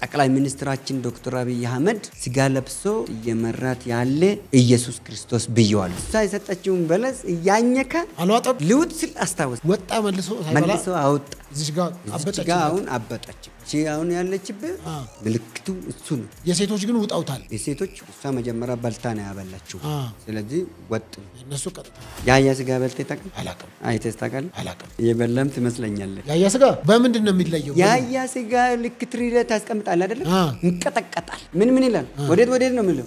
ጠቅላይ ሚኒስትራችን ዶክተር አብይ አህመድ ስጋ ለብሶ እየመራት ያለ ኢየሱስ ክርስቶስ ብየዋል። እሷ የሰጠችውን በለስ እያኘከ አልዋጠም። ልውጥ ሲል አስታወስ ወጣ መልሶ አወጣ። እዚህ ጋር አሁን አበጠች። አሁን ያለችበት ምልክቱ እሱ ነው። የሴቶች ግን ውጣውታል። የሴቶች እሷ መጀመሪያ በልታ ነው ያበላችው። ስለዚህ ወጥ እነሱ ቀጥታ ያያ ስጋ በልተህ ታውቃለህ? አላውቅም። አይተህ ታውቃለህ? አላውቅም። የበላም ትመስለኛለህ። ያያ ስጋ በምንድን ነው የሚለየው? ያያ ስጋ ልክ ትሪ ላይ ታስቀምጣለህ አይደል? እንቀጠቀጣል። ምን ይላል? ወዴት ነው የሚለው?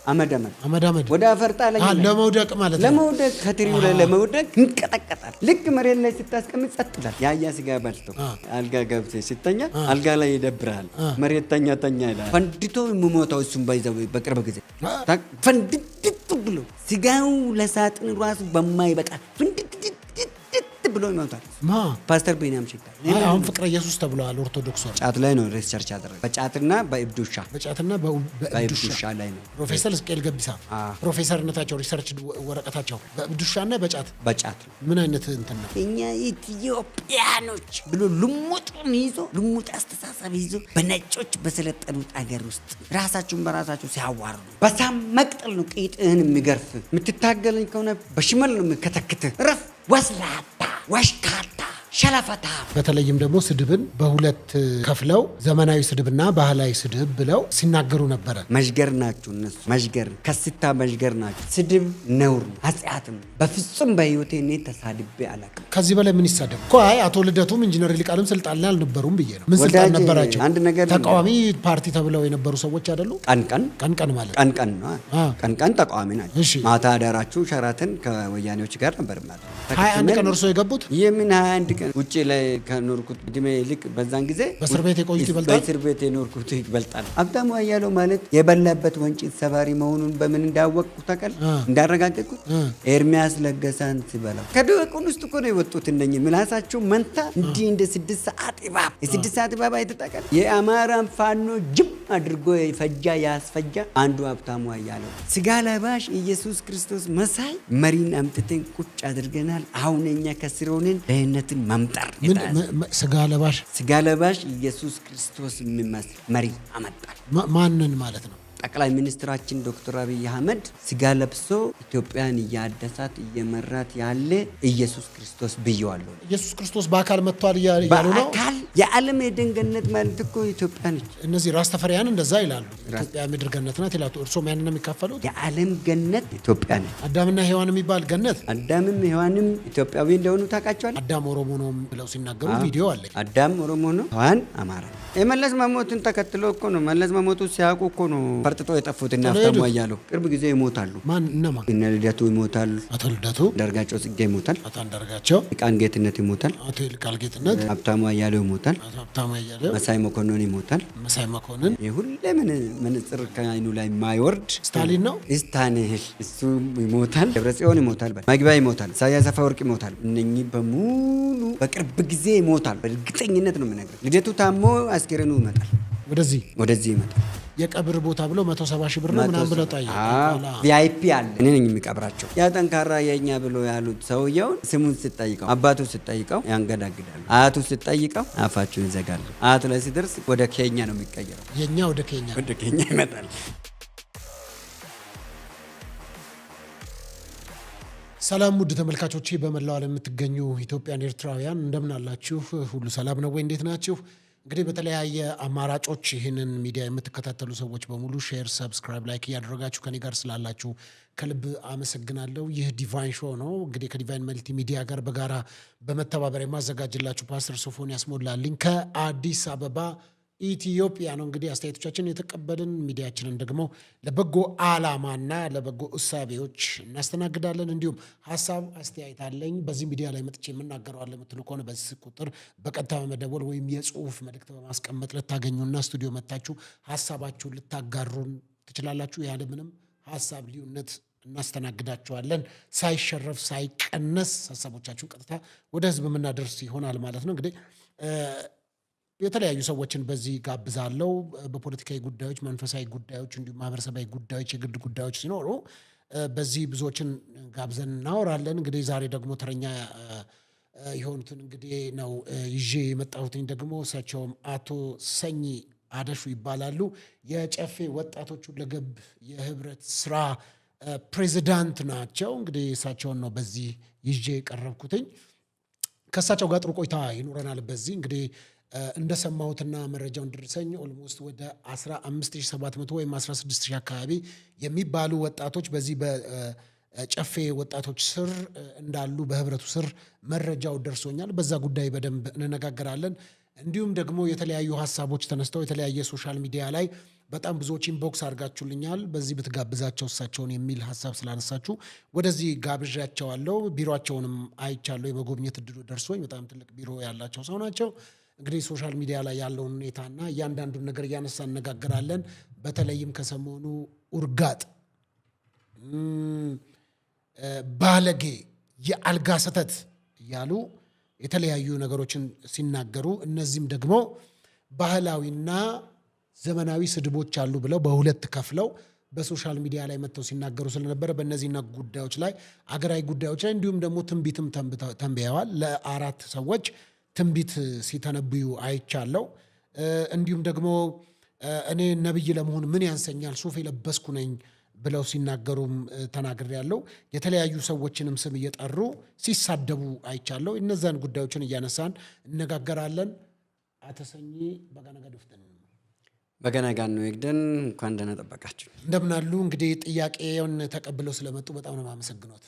አመዳመድ ወደ አፈርጣ ላይ ለመውደቅ ማለት ነው። ለመውደቅ ከትሪው ላይ ለመውደቅ እንቀጠቀጣል። ልክ መሬት ላይ ስታስቀምጥ ጸጥ ይላል። ያያ ስጋ በልተው አልጋ ገብተህ ስተኛ አልጋ ላይ ይደብራል። መሬት ተኛ ይላል። ፈንድቶ የሚሞተው እሱም ባይዘው በቅርብ ጊዜ ፈንድት ብሎ ስጋው ለሳጥን ራሱ በማይበቃ ፍንድት ብሎ ይሞታል። ፓስተር ቢኒያም ሽታ አሁን ፍቅረ ኢየሱስ ተብለዋል። ኦርቶዶክስ ጫት ላይ ነው ሪሰርች ያደረገው። በጫትና በእብዱሻ ላይ ነው። ፕሮፌሰር እስቄል ገቢሳ ፕሮፌሰርነታቸው ሪሰርች ወረቀታቸው በእብዱሻና በጫት ነው። ምን አይነት እንትን ነው? እኛ ኢትዮጵያኖች ብሎ ልሙጥ አስተሳሰብ ይዞ በነጮች በሰለጠኑት አገር ውስጥ ራሳችሁን በራሳችሁ ሲያዋሩ በሳም መቅጠል ነው። ቂጥህን የሚገርፍ የምትታገለኝ ከሆነ በሽመል ነው የሚከተክትህ። ረፍ ወስላታ ወሽካታ ሸለፈታ። በተለይም ደግሞ ስድብን በሁለት ከፍለው ዘመናዊ ስድብና ባህላዊ ስድብ ብለው ሲናገሩ ነበረ። መዥገር ናችሁ እነሱ። መዥገር ከስታ መዥገር ናችሁ። ስድብ ነውር ነው፣ ኃጢአትም። በፍጹም በህይወቴ እኔ ተሳድቤ አላውቅም። ከዚህ በላይ ምን ይሳደብ እኮ። አቶ ልደቱም ኢንጂነር ይልቃልም ስልጣን ላይ አልነበሩም ብዬ ነው። ምን ስልጣን ነበራቸው? አንድ ነገር ተቃዋሚ ፓርቲ ተብለው የነበሩ ሰዎች አይደሉ? ቀን ማለት ቀን ተቃዋሚ ናቸው። ማታ አዳራችሁ ሸራተን ከወያኔዎች ጋር ነበር ማለት ነው። 21 ቀን እርሶ የገቡት የምን 21 ቀን ውጪ ላይ ከኖርኩት እድሜ ይልቅ በዛን ጊዜ በእስር ቤት የቆዩት ይበልጣል። በእስር ቤት የኖርኩት ይበልጣል። ሀብታሙ አያሌው ማለት የበላበት ወንጭት ሰባሪ መሆኑን በምን እንዳወቅኩ ታውቃለህ? እንዳረጋገጥኩት ኤርሚያስ ለገሳን ሲበላው ከደቁን ውስጥ እኮ ነው የወጡት። እነኚህ ምላሳቸው መንታ እንዲህ እንደ 6 ሰዓት እባብ የ6 ሰዓት እባብ አይተጣቀል የአማራን ፋኖ ጅም አድርጎ ያስፈጃ አንዱ ሀብታሙ አያሌው። ስጋ ለባሽ ኢየሱስ ክርስቶስ መሳይ መሪን አምጥተን ቁጭ አድርገናል። አሁን እኛ ከስር ሆነን ደህንነትን መምጠር ስጋ ለባሽ ኢየሱስ ክርስቶስ የሚመስል መሪ አመጣል። ማንን ማለት ነው? ጠቅላይ ሚኒስትራችን ዶክተር አብይ አህመድ ስጋ ለብሶ ኢትዮጵያን እያደሳት እየመራት ያለ ኢየሱስ ክርስቶስ ብየዋለሁ። ኢየሱስ ክርስቶስ በአካል መጥቷል እያሉ ነው። በአካል የዓለም የደን ገነት ማለት እኮ ኢትዮጵያ ነች። እነዚህ ራስተፈሪያን እንደዛ ይላሉ። ኢትዮጵያ ምድር ገነት ናት ይላሉ። እርሶም ያንን ነው የሚካፈሉት? የዓለም ገነት ኢትዮጵያ ነች። አዳምና ሔዋን የሚባል ገነት። አዳምም ሔዋንም ኢትዮጵያዊ እንደሆኑ ታውቃቸዋል። አዳም ኦሮሞ ነው ብለው ሲናገሩ ቪዲዮ አለ። አዳም ኦሮሞ ነው፣ ሔዋን አማራ። የመለስ መሞትን ተከትሎ እኮ ነው። መለስ መሞቱ ሲያውቁ እኮ ነው ፈርጥጦ የጠፉት። እና ሀብታሙ አያሌው ቅርብ ጊዜ ይሞታሉ። እነማን? እነ ልደቱ ይሞታሉ። አቶ ልደቱ፣ አንዳርጋቸው ጽጌ ይሞታል። አቶ አንዳርጋቸው፣ ይልቃል ጌትነት ይሞታል። አቶ ይልቃል ጌትነት፣ ሀብታሙ አያሌው ይሞታል። ሀብታሙ አያሌው፣ መሳይ መኮንን ይሞታል። መሳይ መኮንን ሁሌ መነጽር ከዓይኑ ላይ የማይወርድ ስታሊን ነው። ስታንህል እሱ ይሞታል። ደብረጽዮን ይሞታል። መግቢያ ይሞታል። ኢሳያስ አፈወርቅ ይሞታል። እነኚህ በሙሉ በቅርብ ጊዜ ይሞታል። በእርግጠኝነት ነው የምነግርህ። ልደቱ ታሞ አስከሬኑ ይመጣል። ወደዚህ ይመጣል። የቀብር ቦታ ብለው 170 ሺህ ብር ነው ምናምን ብለው ጣይ ቪአይፒ አለ። እኔ ነኝ የሚቀብራቸው። ያ ጠንካራ የኛ ብሎ ያሉት ሰውየውን ስሙን ስጠይቀው አባቱ ስጠይቀው ያንገዳግዳሉ። አያቱ ስጠይቀው አፋቸውን ይዘጋሉ። አያቱ ላይ ሲደርስ ወደ ኬኛ ነው የሚቀየረው። የኛ ወደ ኬኛ ይመጣል። ሰላም ውድ ተመልካቾቼ፣ በመላው ዓለም የምትገኙ ኢትዮጵያን ኤርትራውያን እንደምን አላችሁ? ሁሉ ሰላም ነው ወይ? እንዴት ናችሁ? እንግዲህ በተለያየ አማራጮች ይህንን ሚዲያ የምትከታተሉ ሰዎች በሙሉ ሼር፣ ሰብስክራይብ፣ ላይክ እያደረጋችሁ ከኔ ጋር ስላላችሁ ከልብ አመሰግናለሁ። ይህ ዲቫይን ሾው ነው። እንግዲህ ከዲቫይን መልቲ ሚዲያ ጋር በጋራ በመተባበር የማዘጋጅላችሁ ፓስተር ሶፎንያስ ሞላልኝ ከአዲስ አበባ ኢትዮጵያ ነው። እንግዲህ አስተያየቶቻችን የተቀበልን ሚዲያችንን ደግሞ ለበጎ ዓላማና ለበጎ እሳቤዎች እናስተናግዳለን። እንዲሁም ሀሳብ አስተያየት አለኝ በዚህ ሚዲያ ላይ መጥቼ የምናገረዋለሁ የምትሉ ከሆነ በዚህ ቁጥር በቀጥታ በመደወል ወይም የጽሁፍ መልእክት በማስቀመጥ ልታገኙና ስቱዲዮ መጥታችሁ ሀሳባችሁን ልታጋሩን ትችላላችሁ። ያለምንም ሀሳብ ልዩነት እናስተናግዳችኋለን። ሳይሸረፍ ሳይቀነስ ሀሳቦቻችሁን ቀጥታ ወደ ህዝብ የምናደርስ ይሆናል ማለት ነው። እንግዲህ የተለያዩ ሰዎችን በዚህ ጋብዛለሁ። በፖለቲካዊ ጉዳዮች፣ መንፈሳዊ ጉዳዮች እንዲሁም ማህበረሰባዊ ጉዳዮች፣ የግድ ጉዳዮች ሲኖሩ በዚህ ብዙዎችን ጋብዘን እናወራለን። እንግዲህ ዛሬ ደግሞ ተረኛ የሆኑትን እንግዲህ ነው ይዤ የመጣሁትኝ ደግሞ እሳቸውም አቶ ሰኚ አደሹ ይባላሉ። የጨፌ ወጣቶች ሁለገብ የህብረት ስራ ፕሬዚዳንት ናቸው። እንግዲህ እሳቸውን ነው በዚህ ይዤ የቀረብኩትኝ። ከእሳቸው ጋር ጥሩ ቆይታ ይኖረናል። በዚህ እንግዲህ እንደሰማሁትና መረጃውን ደረሰኝ ኦልሞስት ወደ 15700 ወይም 16000 አካባቢ የሚባሉ ወጣቶች በዚህ በጨፌ ወጣቶች ስር እንዳሉ በህብረቱ ስር መረጃው ደርሶኛል። በዛ ጉዳይ በደንብ እንነጋገራለን። እንዲሁም ደግሞ የተለያዩ ሀሳቦች ተነስተው የተለያየ ሶሻል ሚዲያ ላይ በጣም ብዙዎች ኢንቦክስ አድርጋችሁልኛል። በዚህ ብትጋብዛቸው እሳቸውን የሚል ሀሳብ ስላነሳችሁ ወደዚህ ጋብዣቸዋለሁ። ቢሮቸውንም አይቻለሁ። የመጎብኘት እድሉ ደርሶኝ በጣም ትልቅ ቢሮ ያላቸው ሰው ናቸው። እንግዲህ ሶሻል ሚዲያ ላይ ያለውን ሁኔታና እያንዳንዱን ነገር እያነሳ እነጋገራለን። በተለይም ከሰሞኑ ኡርጋጥ፣ ባለጌ፣ የአልጋ ሰተት እያሉ የተለያዩ ነገሮችን ሲናገሩ እነዚህም ደግሞ ባህላዊና ዘመናዊ ስድቦች አሉ ብለው በሁለት ከፍለው በሶሻል ሚዲያ ላይ መጥተው ሲናገሩ ስለነበረ በእነዚህና ጉዳዮች ላይ አገራዊ ጉዳዮች ላይ እንዲሁም ደግሞ ትንቢትም ተንብየዋል። ለአራት ሰዎች ትንቢት ሲተነብዩ አይቻለው። እንዲሁም ደግሞ እኔ ነብይ ለመሆን ምን ያንሰኛል ሱፍ የለበስኩ ነኝ ብለው ሲናገሩም ተናግሬያለሁ። የተለያዩ ሰዎችንም ስም እየጠሩ ሲሳደቡ አይቻለሁ። እነዛን ጉዳዮችን እያነሳን እነጋገራለን። አተሰኚ በገነጋ ድፍተን በገነጋን ነው ይግደን። እንኳን ደህና ጠበቃችሁ። እንደምናሉ። እንግዲህ ጥያቄውን ተቀብለው ስለመጡ በጣም ነው የማመሰግኖት።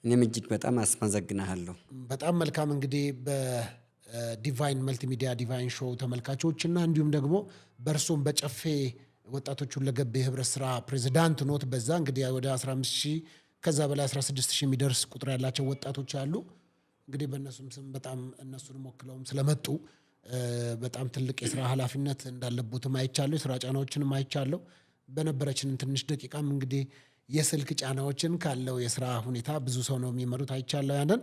እኔም እጅግ በጣም አስመሰግናለሁ። በጣም መልካም። እንግዲህ በዲቫይን መልቲሚዲያ ዲቫይን ሾው ተመልካቾች እና እንዲሁም ደግሞ በእርሶም በጨፌ ወጣቶች ሁለገብ የህብረት ስራ ፕሬዚዳንት ኖት። በዛ እንግዲህ ወደ 15000 ከዛ በላይ 16000 የሚደርስ ቁጥር ያላቸው ወጣቶች አሉ። እንግዲህ በእነሱም ስም በጣም እነሱንም ወክለውም ስለመጡ በጣም ትልቅ የስራ ኃላፊነት እንዳለቦትም አይቻለሁ። የስራ ጫናዎችንም አይቻለሁ። በነበረችን ትንሽ ደቂቃም እንግዲህ የስልክ ጫናዎችን ካለው የስራ ሁኔታ ብዙ ሰው ነው የሚመሩት አይቻለሁ። ያንን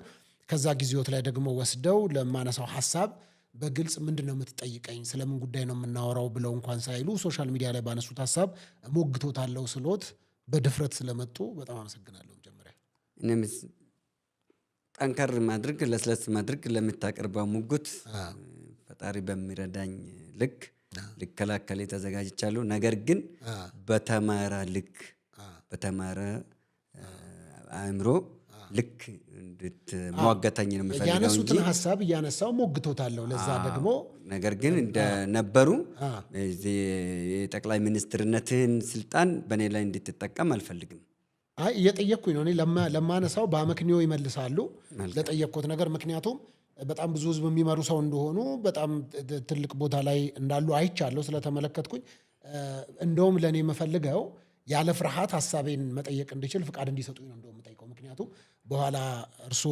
ከዛ ጊዜዎት ላይ ደግሞ ወስደው ለማነሳው ሀሳብ በግልጽ ምንድን ነው የምትጠይቀኝ፣ ስለምን ጉዳይ ነው የምናወራው ብለው እንኳን ሳይሉ ሶሻል ሚዲያ ላይ ባነሱት ሀሳብ ሞግቶታለው ስሎት በድፍረት ስለመጡ በጣም አመሰግናለሁ። መጀመሪያ እኔም ጠንከር ማድረግ ለስለስ ማድረግ ለምታቀርበው ሙግት ፈጣሪ በሚረዳኝ ልክ ልከላከል ተዘጋጅቻለሁ። ነገር ግን በተማረ ልክ በተማረ አእምሮ ልክ እንድትሟገተኝ ነው የምፈልገው እንጂ ያነሱትን ሀሳብ እያነሳው ሞግቶታለሁ። ለዛ ደግሞ ነገር ግን እንደነበሩ የጠቅላይ ሚኒስትርነትህን ስልጣን በእኔ ላይ እንድትጠቀም አልፈልግም። አይ እየጠየቅኩኝ ነው። እኔ ለማነሳው በአመክንዮ ይመልሳሉ ለጠየቅኩት ነገር። ምክንያቱም በጣም ብዙ ህዝብ የሚመሩ ሰው እንደሆኑ በጣም ትልቅ ቦታ ላይ እንዳሉ አይቻለሁ ስለተመለከትኩኝ። እንደውም ለእኔ የምፈልገው ያለ ፍርሃት ሀሳቤን መጠየቅ እንድችል ፍቃድ እንዲሰጡኝ ነው እንደውም የምጠይቀው። ምክንያቱም በኋላ እርሶ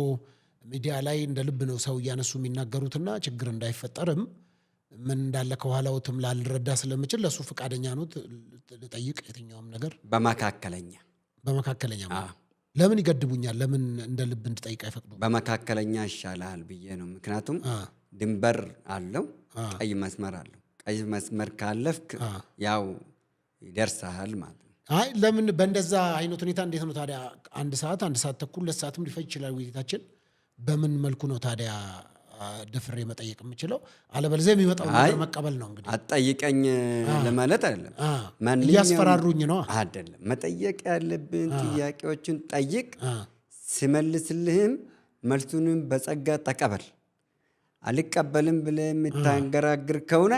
ሚዲያ ላይ እንደ ልብ ነው ሰው እያነሱ የሚናገሩትና ችግር እንዳይፈጠርም ምን እንዳለ ከኋላውትም ላልረዳ ስለምችል ለእሱ ፍቃደኛ ነው ልጠይቅ የትኛውም ነገር በመካከለኛ ለምን ይገድቡኛል? ለምን እንደ ልብ እንድጠይቅ አይፈቅዱም? በመካከለኛ ይሻላል ብዬ ነው። ምክንያቱም ድንበር አለው፣ ቀይ መስመር አለው። ቀይ መስመር ካለፍክ ያው ይደርሳል ማለት ነው። አይ ለምን በእንደዛ አይነት ሁኔታ እንዴት ነው ታዲያ? አንድ ሰዓት ተኩል 2 ሰዓትም ሊፈጅ ይችላል ውይይታችን። በምን መልኩ ነው ታዲያ ደፍሬ መጠየቅ የምችለው? አለበለዚያ የሚመጣው ነገር መቀበል ነው። እንግዲህ አትጠይቀኝ ለማለት አይደለም፣ እያስፈራሩኝ ነው አይደለም። መጠየቅ ያለብን ጥያቄዎችን ጠይቅ፣ ሲመልስልህም መልሱንም በጸጋ ተቀበል። አልቀበልም ብለህ የምታንገራግር ከሆነ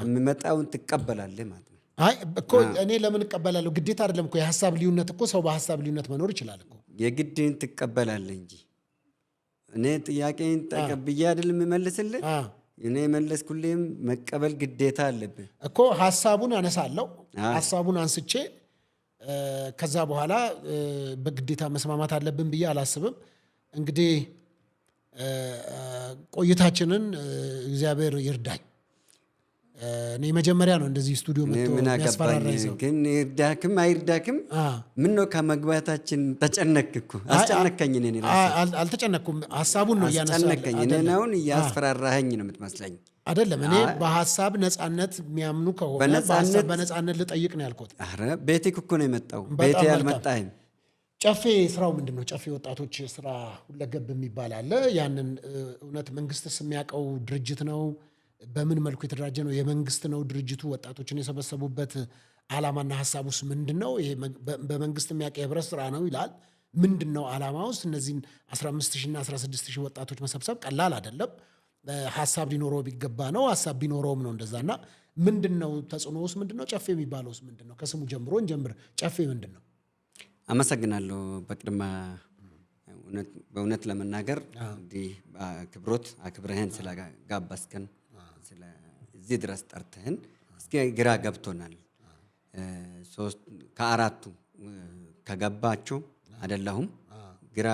የሚመጣውን ትቀበላለህ ማለት ነው። አይ እኮ እኔ ለምን እቀበላለሁ? ግዴታ አይደለም እኮ የሀሳብ ልዩነት እኮ ሰው በሀሳብ ልዩነት መኖር ይችላል እኮ። የግድህን ትቀበላለህ እንጂ እኔ ጥያቄን ተቀብዬ አይደለም የምመልስልህ። እኔ መለስኩልህም መቀበል ግዴታ አለብህ እኮ። ሀሳቡን አነሳለሁ። ሀሳቡን አንስቼ ከዛ በኋላ በግዴታ መስማማት አለብን ብዬ አላስብም። እንግዲህ ቆይታችንን እግዚአብሔር ይርዳኝ። እኔ መጀመሪያ ነው እንደዚህ ስቱዲዮ መጥቶ ያስፈራራኝ ሰው። ግን ይርዳክም አይርዳክም ምን ነው ከመግባታችን ተጨነቅክ እኮ። አስጨነቀኝ። እኔ አልተጨነቅኩም። ሀሳቡን ነው ያስጨነቀኝ። እኔ አሁን እያስፈራራኸኝ ነው የምትመስለኝ። አይደለም እኔ በሀሳብ ነፃነት የሚያምኑ ከሆነ በነፃነት ልጠይቅ ነው ያልኩት። ኧረ ቤቴክ እኮ ነው የመጣው። ቤቴ አልመጣህም። ጨፌ ስራው ምንድን ነው? ጨፌ ወጣቶች ስራ ሁለገብ የሚባል አለ። ያንን እውነት መንግስትስ የሚያውቀው ድርጅት ነው? በምን መልኩ የተደራጀ ነው? የመንግስት ነው ድርጅቱ? ወጣቶችን የሰበሰቡበት ዓላማና ሀሳቡስ ምንድነው? ይሄ በመንግስት የሚያውቅ የህብረት ስራ ነው ይላል። ምንድነው ዓላማውስ? እነዚህን 15000 እና 16000 ወጣቶች መሰብሰብ ቀላል አይደለም። ሀሳብ ሊኖረው ቢገባ ነው። ሀሳብ ቢኖረውም ነው እንደዛና ምንድነው ተጽዕኖውስ? ምንድነው ጨፌ የሚባለውስ ምንድነው? ከስሙ ጀምሮ እንጀምር። ጨፌ ምንድነው? አመሰግናለሁ። በእውነት ለመናገር እንዲህ በአክብሮት አክብረህን ስለጋበዝከን እዚህ ድረስ ጠርተህን እስኪ ግራ ገብቶናል። ከአራቱ ከገባቸው አይደለሁም፣ ግራ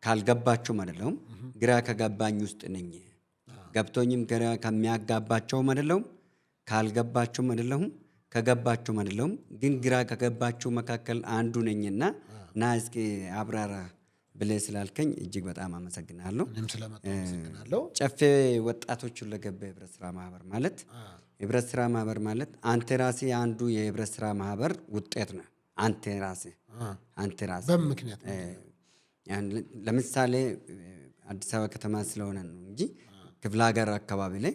ካልገባቸውም አይደለሁም፣ ግራ ከገባኝ ውስጥ ነኝ። ገብቶኝም ግራ ከሚያጋባቸውም አይደለሁም፣ ካልገባቸውም አይደለሁም፣ ከገባቸውም አይደለሁም። ግን ግራ ከገባቸው መካከል አንዱ ነኝና ና እስኪ አብራራ ብለህ ስላልከኝ እጅግ በጣም አመሰግናለሁ። ጨፌ ወጣቶች ሁለገብ የህብረት ስራ ማህበር ማለት የህብረት ስራ ማህበር ማለት አንተ ራስህ አንዱ የህብረት ስራ ማህበር ውጤት ነው። አንተ ራስህ በምክንያት ለምሳሌ አዲስ አበባ ከተማ ስለሆነ ነው እንጂ ክፍለ ሀገር አካባቢ ላይ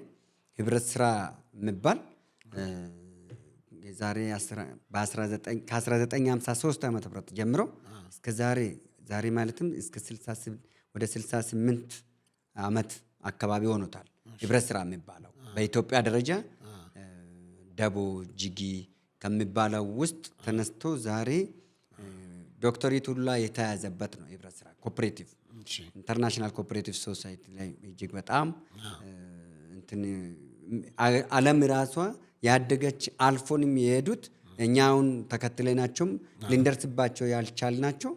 ህብረት ስራ የሚባል የዛሬ ከ1953 ዓመተ ምህረት ጀምሮ እስከ ዛሬ ማለትም እስከ ወደ 68 ዓመት አካባቢ ሆኖታል። ህብረት ስራ የሚባለው በኢትዮጵያ ደረጃ ደቦ ጅጊ ከሚባለው ውስጥ ተነስቶ ዛሬ ዶክተሬት ሁላ የተያዘበት ነው። ህብረት ስራ ኮኦፐሬቲቭ ኢንተርናሽናል ኮኦፐሬቲቭ ሶሳይቲ ላይ እጅግ በጣም ዓለም ራሷ ያደገች አልፎንም የሄዱት እኛውን ተከትለናቸውም ልንደርስባቸው ያልቻልናቸው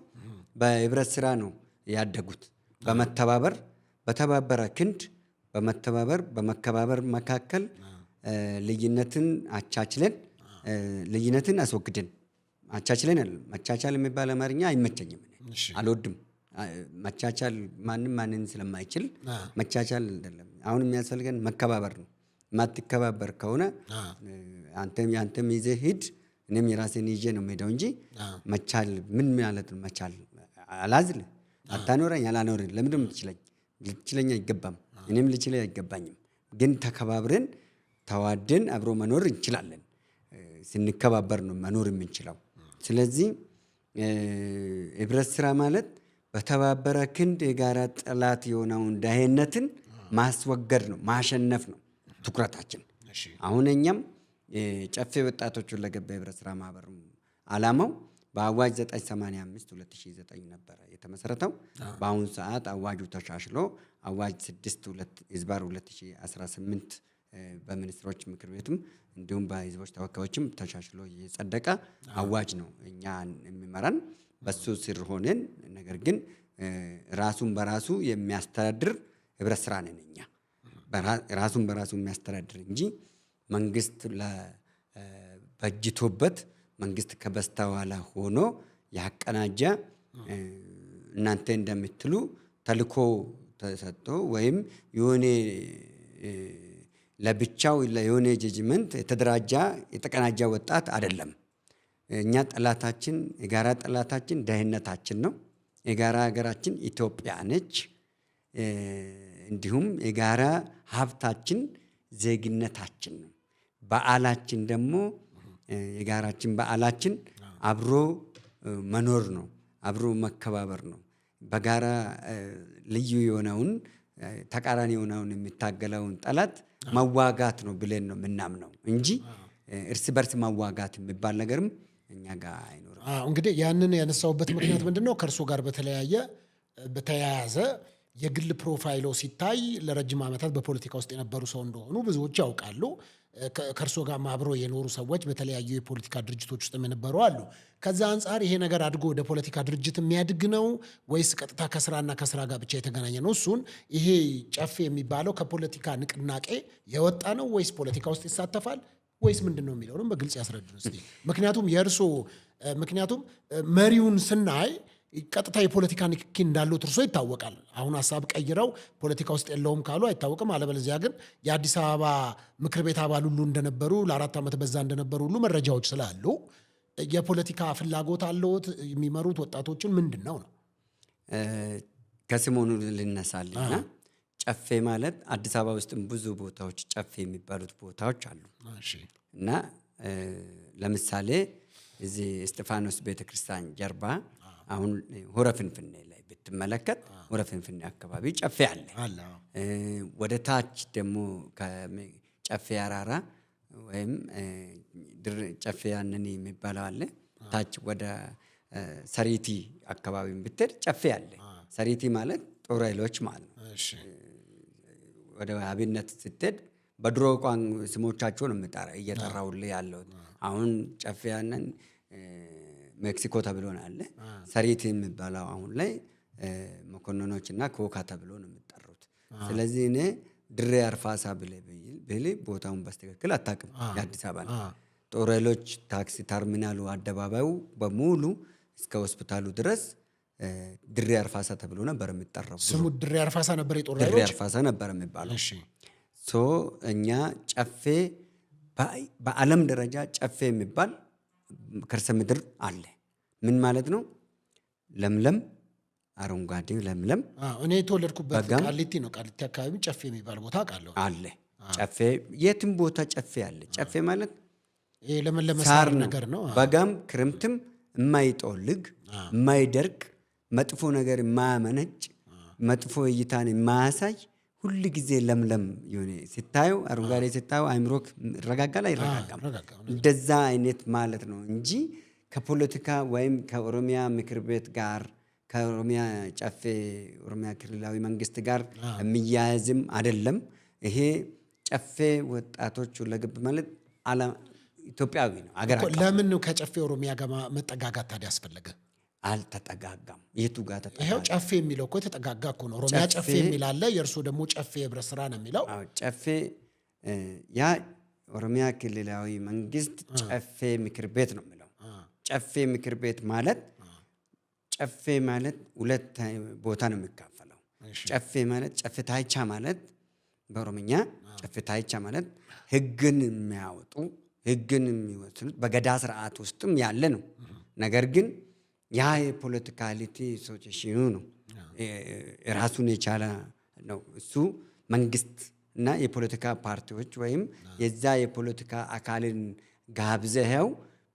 በህብረት ስራ ነው ያደጉት። በመተባበር በተባበረ ክንድ በመከባበር መካከል ልዩነትን አቻችለን ልዩነትን አስወግደን አቻችለን መቻቻል የሚባል አማርኛ አይመቸኝም፣ አልወድም። መቻቻል ማንን ስለማይችል መቻቻል አይደለም። አሁን የሚያስፈልገን መከባበር ነው። ማትከባበር ከሆነ አንተም ይዘህ ሂድ እኔም የራሴን ይዤ ነው የምሄደው እንጂ መቻል ምን ማለት ነው? መቻል አላዝል አታኖረኝ አላኖረኝ ለምንድን ነው የምትችለኝ? ልትችለኝ አይገባም፣ እኔም ልችለኝ አይገባኝም። ግን ተከባብረን ተዋደን አብሮ መኖር እንችላለን። ስንከባበር ነው መኖር የምንችለው። ስለዚህ ህብረት ስራ ማለት በተባበረ ክንድ የጋራ ጠላት የሆነውን ድህነትን ማስወገድ ነው፣ ማሸነፍ ነው ትኩረታችን። አሁን እኛም ጨፌ ወጣቶች ሁለገብ የህብረት ስራ ማህበር ዓላማው በአዋጅ 985 2009 ነበረ የተመሰረተው። በአሁኑ ሰዓት አዋጁ ተሻሽሎ አዋጅ 6/2018 በሚኒስትሮች ምክር ቤትም እንዲሁም በህዝቦች ተወካዮችም ተሻሽሎ የጸደቀ አዋጅ ነው እኛ የሚመራን። በሱ ስር ሆነን ነገር ግን ራሱን በራሱ የሚያስተዳድር ህብረት ስራ ነን እኛ። ራሱን በራሱ የሚያስተዳድር እንጂ መንግስት በጅቶበት መንግስት ከበስተኋላ ሆኖ ያቀናጀ እናንተ እንደምትሉ ተልኮ ተሰጥቶ ወይም የሆነ ለብቻው የሆነ ጀጅመንት የተደራጃ የተቀናጀ ወጣት አይደለም። እኛ ጠላታችን የጋራ ጠላታችን ድህነታችን ነው። የጋራ ሀገራችን ኢትዮጵያ ነች። እንዲሁም የጋራ ሀብታችን ዜግነታችን ነው። በዓላችን ደግሞ የጋራችን በዓላችን አብሮ መኖር ነው፣ አብሮ መከባበር ነው። በጋራ ልዩ የሆነውን ተቃራኒ የሆነውን የሚታገለውን ጠላት መዋጋት ነው ብለን ነው የምናምነው እንጂ እርስ በርስ መዋጋት የሚባል ነገርም እኛ ጋር አይኖርም። እንግዲህ ያንን ያነሳውበት ምክንያት ምንድነው? ከእርሶ ጋር በተያያዘ የግል ፕሮፋይሎ ሲታይ ለረጅም ዓመታት በፖለቲካ ውስጥ የነበሩ ሰው እንደሆኑ ብዙዎች ያውቃሉ። ከእርሶ ጋር አብሮ የኖሩ ሰዎች በተለያዩ የፖለቲካ ድርጅቶች ውስጥ የነበሩ አሉ። ከዛ አንጻር ይሄ ነገር አድጎ ወደ ፖለቲካ ድርጅት የሚያድግ ነው ወይስ ቀጥታ ከስራና ከስራ ጋር ብቻ የተገናኘ ነው? እሱን ይሄ ጨፌ የሚባለው ከፖለቲካ ንቅናቄ የወጣ ነው ወይስ ፖለቲካ ውስጥ ይሳተፋል ወይስ ምንድን ነው የሚለውንም በግልጽ ያስረዱን እስቲ። ምክንያቱም መሪውን ስናይ ቀጥታ የፖለቲካ ንክኪ እንዳለው እርሶ ይታወቃል። አሁን ሀሳብ ቀይረው ፖለቲካ ውስጥ የለውም ካሉ አይታወቅም። አለበለዚያ ግን የአዲስ አበባ ምክር ቤት አባል ሁሉ እንደነበሩ ለ4 ዓመት በዛ እንደነበሩ ሁሉ መረጃዎች ስላሉ የፖለቲካ ፍላጎት አለዎት? የሚመሩት ወጣቶችን ምንድን ነው? ከስሞኑ ልነሳልና ጨፌ ማለት አዲስ አበባ ውስጥም ብዙ ቦታዎች ጨፌ የሚባሉት ቦታዎች አሉ። እና ለምሳሌ እዚህ እስጢፋኖስ ቤተክርስቲያን ጀርባ አሁን ሆረ ፍንፍኔ ላይ ብትመለከት ሆረ ፍንፍኔ አካባቢ ጨፌ አለ። ወደ ታች ደግሞ ከጨፌ አራራ ወይም ጨፌ ያንን የሚባለው አለ። ታች ወደ ሰሪቲ አካባቢ ብትሄድ ጨፌ አለ። ሰሪቲ ማለት ጦር ኃይሎች ማለት ነው። ወደ አብነት ስትሄድ በድሮ ቋን ስሞቻቸውን እየጠራሁልህ ያለው አሁን ጨፌ ያንን ሜክሲኮ ተብሎ ነው አለ። ሰሪቲ የሚባለው አሁን ላይ መኮንኖችና ኮካ ተብሎ ነው የሚጠሩት። ስለዚህ እኔ ድሬ አርፋሳ ብለህ ቦታውን በስተክክል አታውቅም። የአዲስ አበባ ነው። ጦር ኃይሎች ታክሲ ተርሚናሉ አደባባዩ በሙሉ እስከ ሆስፒታሉ ድረስ ድሬ አርፋሳ ተብሎ ነበር የሚጠራው። ስሙ ድሬ አርፋሳ ነበር። የጦር ኃይሎች ድሬ አርፋሳ ነበር የሚባለው። እኛ ጨፌ በዓለም ደረጃ ጨፌ የሚባል ከርሰ ምድር አለ። ምን ማለት ነው? ለምለም አረንጓዴ ለምለም። እኔ የተወለድኩበት ቃሊቲ ነው። ቃሊቲ አካባቢ ጨፌ የሚባል ቦታ አውቃለሁ። አለ ጨፌ፣ የትም ቦታ ጨፌ አለ። ጨፌ ማለት ለመለመ ሳር ነገር ነው። በጋም ክረምትም የማይጠወልግ የማይደርቅ መጥፎ ነገር የማያመነጭ መጥፎ እይታን የማያሳይ ሁል ጊዜ ለምለም የሆነ ሲታዩ አረንጓዴ ሲታዩ አይምሮክ ይረጋጋል አይረጋጋም? እንደዛ አይነት ማለት ነው እንጂ ከፖለቲካ ወይም ከኦሮሚያ ምክር ቤት ጋር ከኦሮሚያ ጨፌ ኦሮሚያ ክልላዊ መንግስት ጋር የሚያያዝም አይደለም። ይሄ ጨፌ ወጣቶች ለግብ ማለት ኢትዮጵያዊ ነው። ለምን ነው ከጨፌ ኦሮሚያ ጋር መጠጋጋት ታዲያ ያስፈለገ? አልተጠጋጋም። የቱ ጋር ተጠጋጋ? ይሄው ጨፌ የሚለው እኮ የተጠጋጋ እኮ ነው። ኦሮሚያ ጨፌ የሚል አለ፣ የእርሱ ደግሞ ጨፌ ህብረት ስራ ነው የሚለው። ጨፌ ያ ኦሮሚያ ክልላዊ መንግስት ጨፌ ምክር ቤት ነው የሚለው። ጨፌ ምክር ቤት ማለት ጨፌ ማለት ሁለት ቦታ ነው የሚካፈለው። ጨፌ ማለት ጨፌ ታይቻ ማለት በኦሮምኛ ጨፌ ታይቻ ማለት ህግን የሚያወጡ ህግን የሚወስኑት በገዳ ስርዓት ውስጥም ያለ ነው። ነገር ግን ያ የፖለቲካሊቲ አሶሲዬሽኑ ነው፣ ራሱን የቻለ ነው። እሱ መንግስት እና የፖለቲካ ፓርቲዎች ወይም የዛ የፖለቲካ አካልን ጋብዘኸው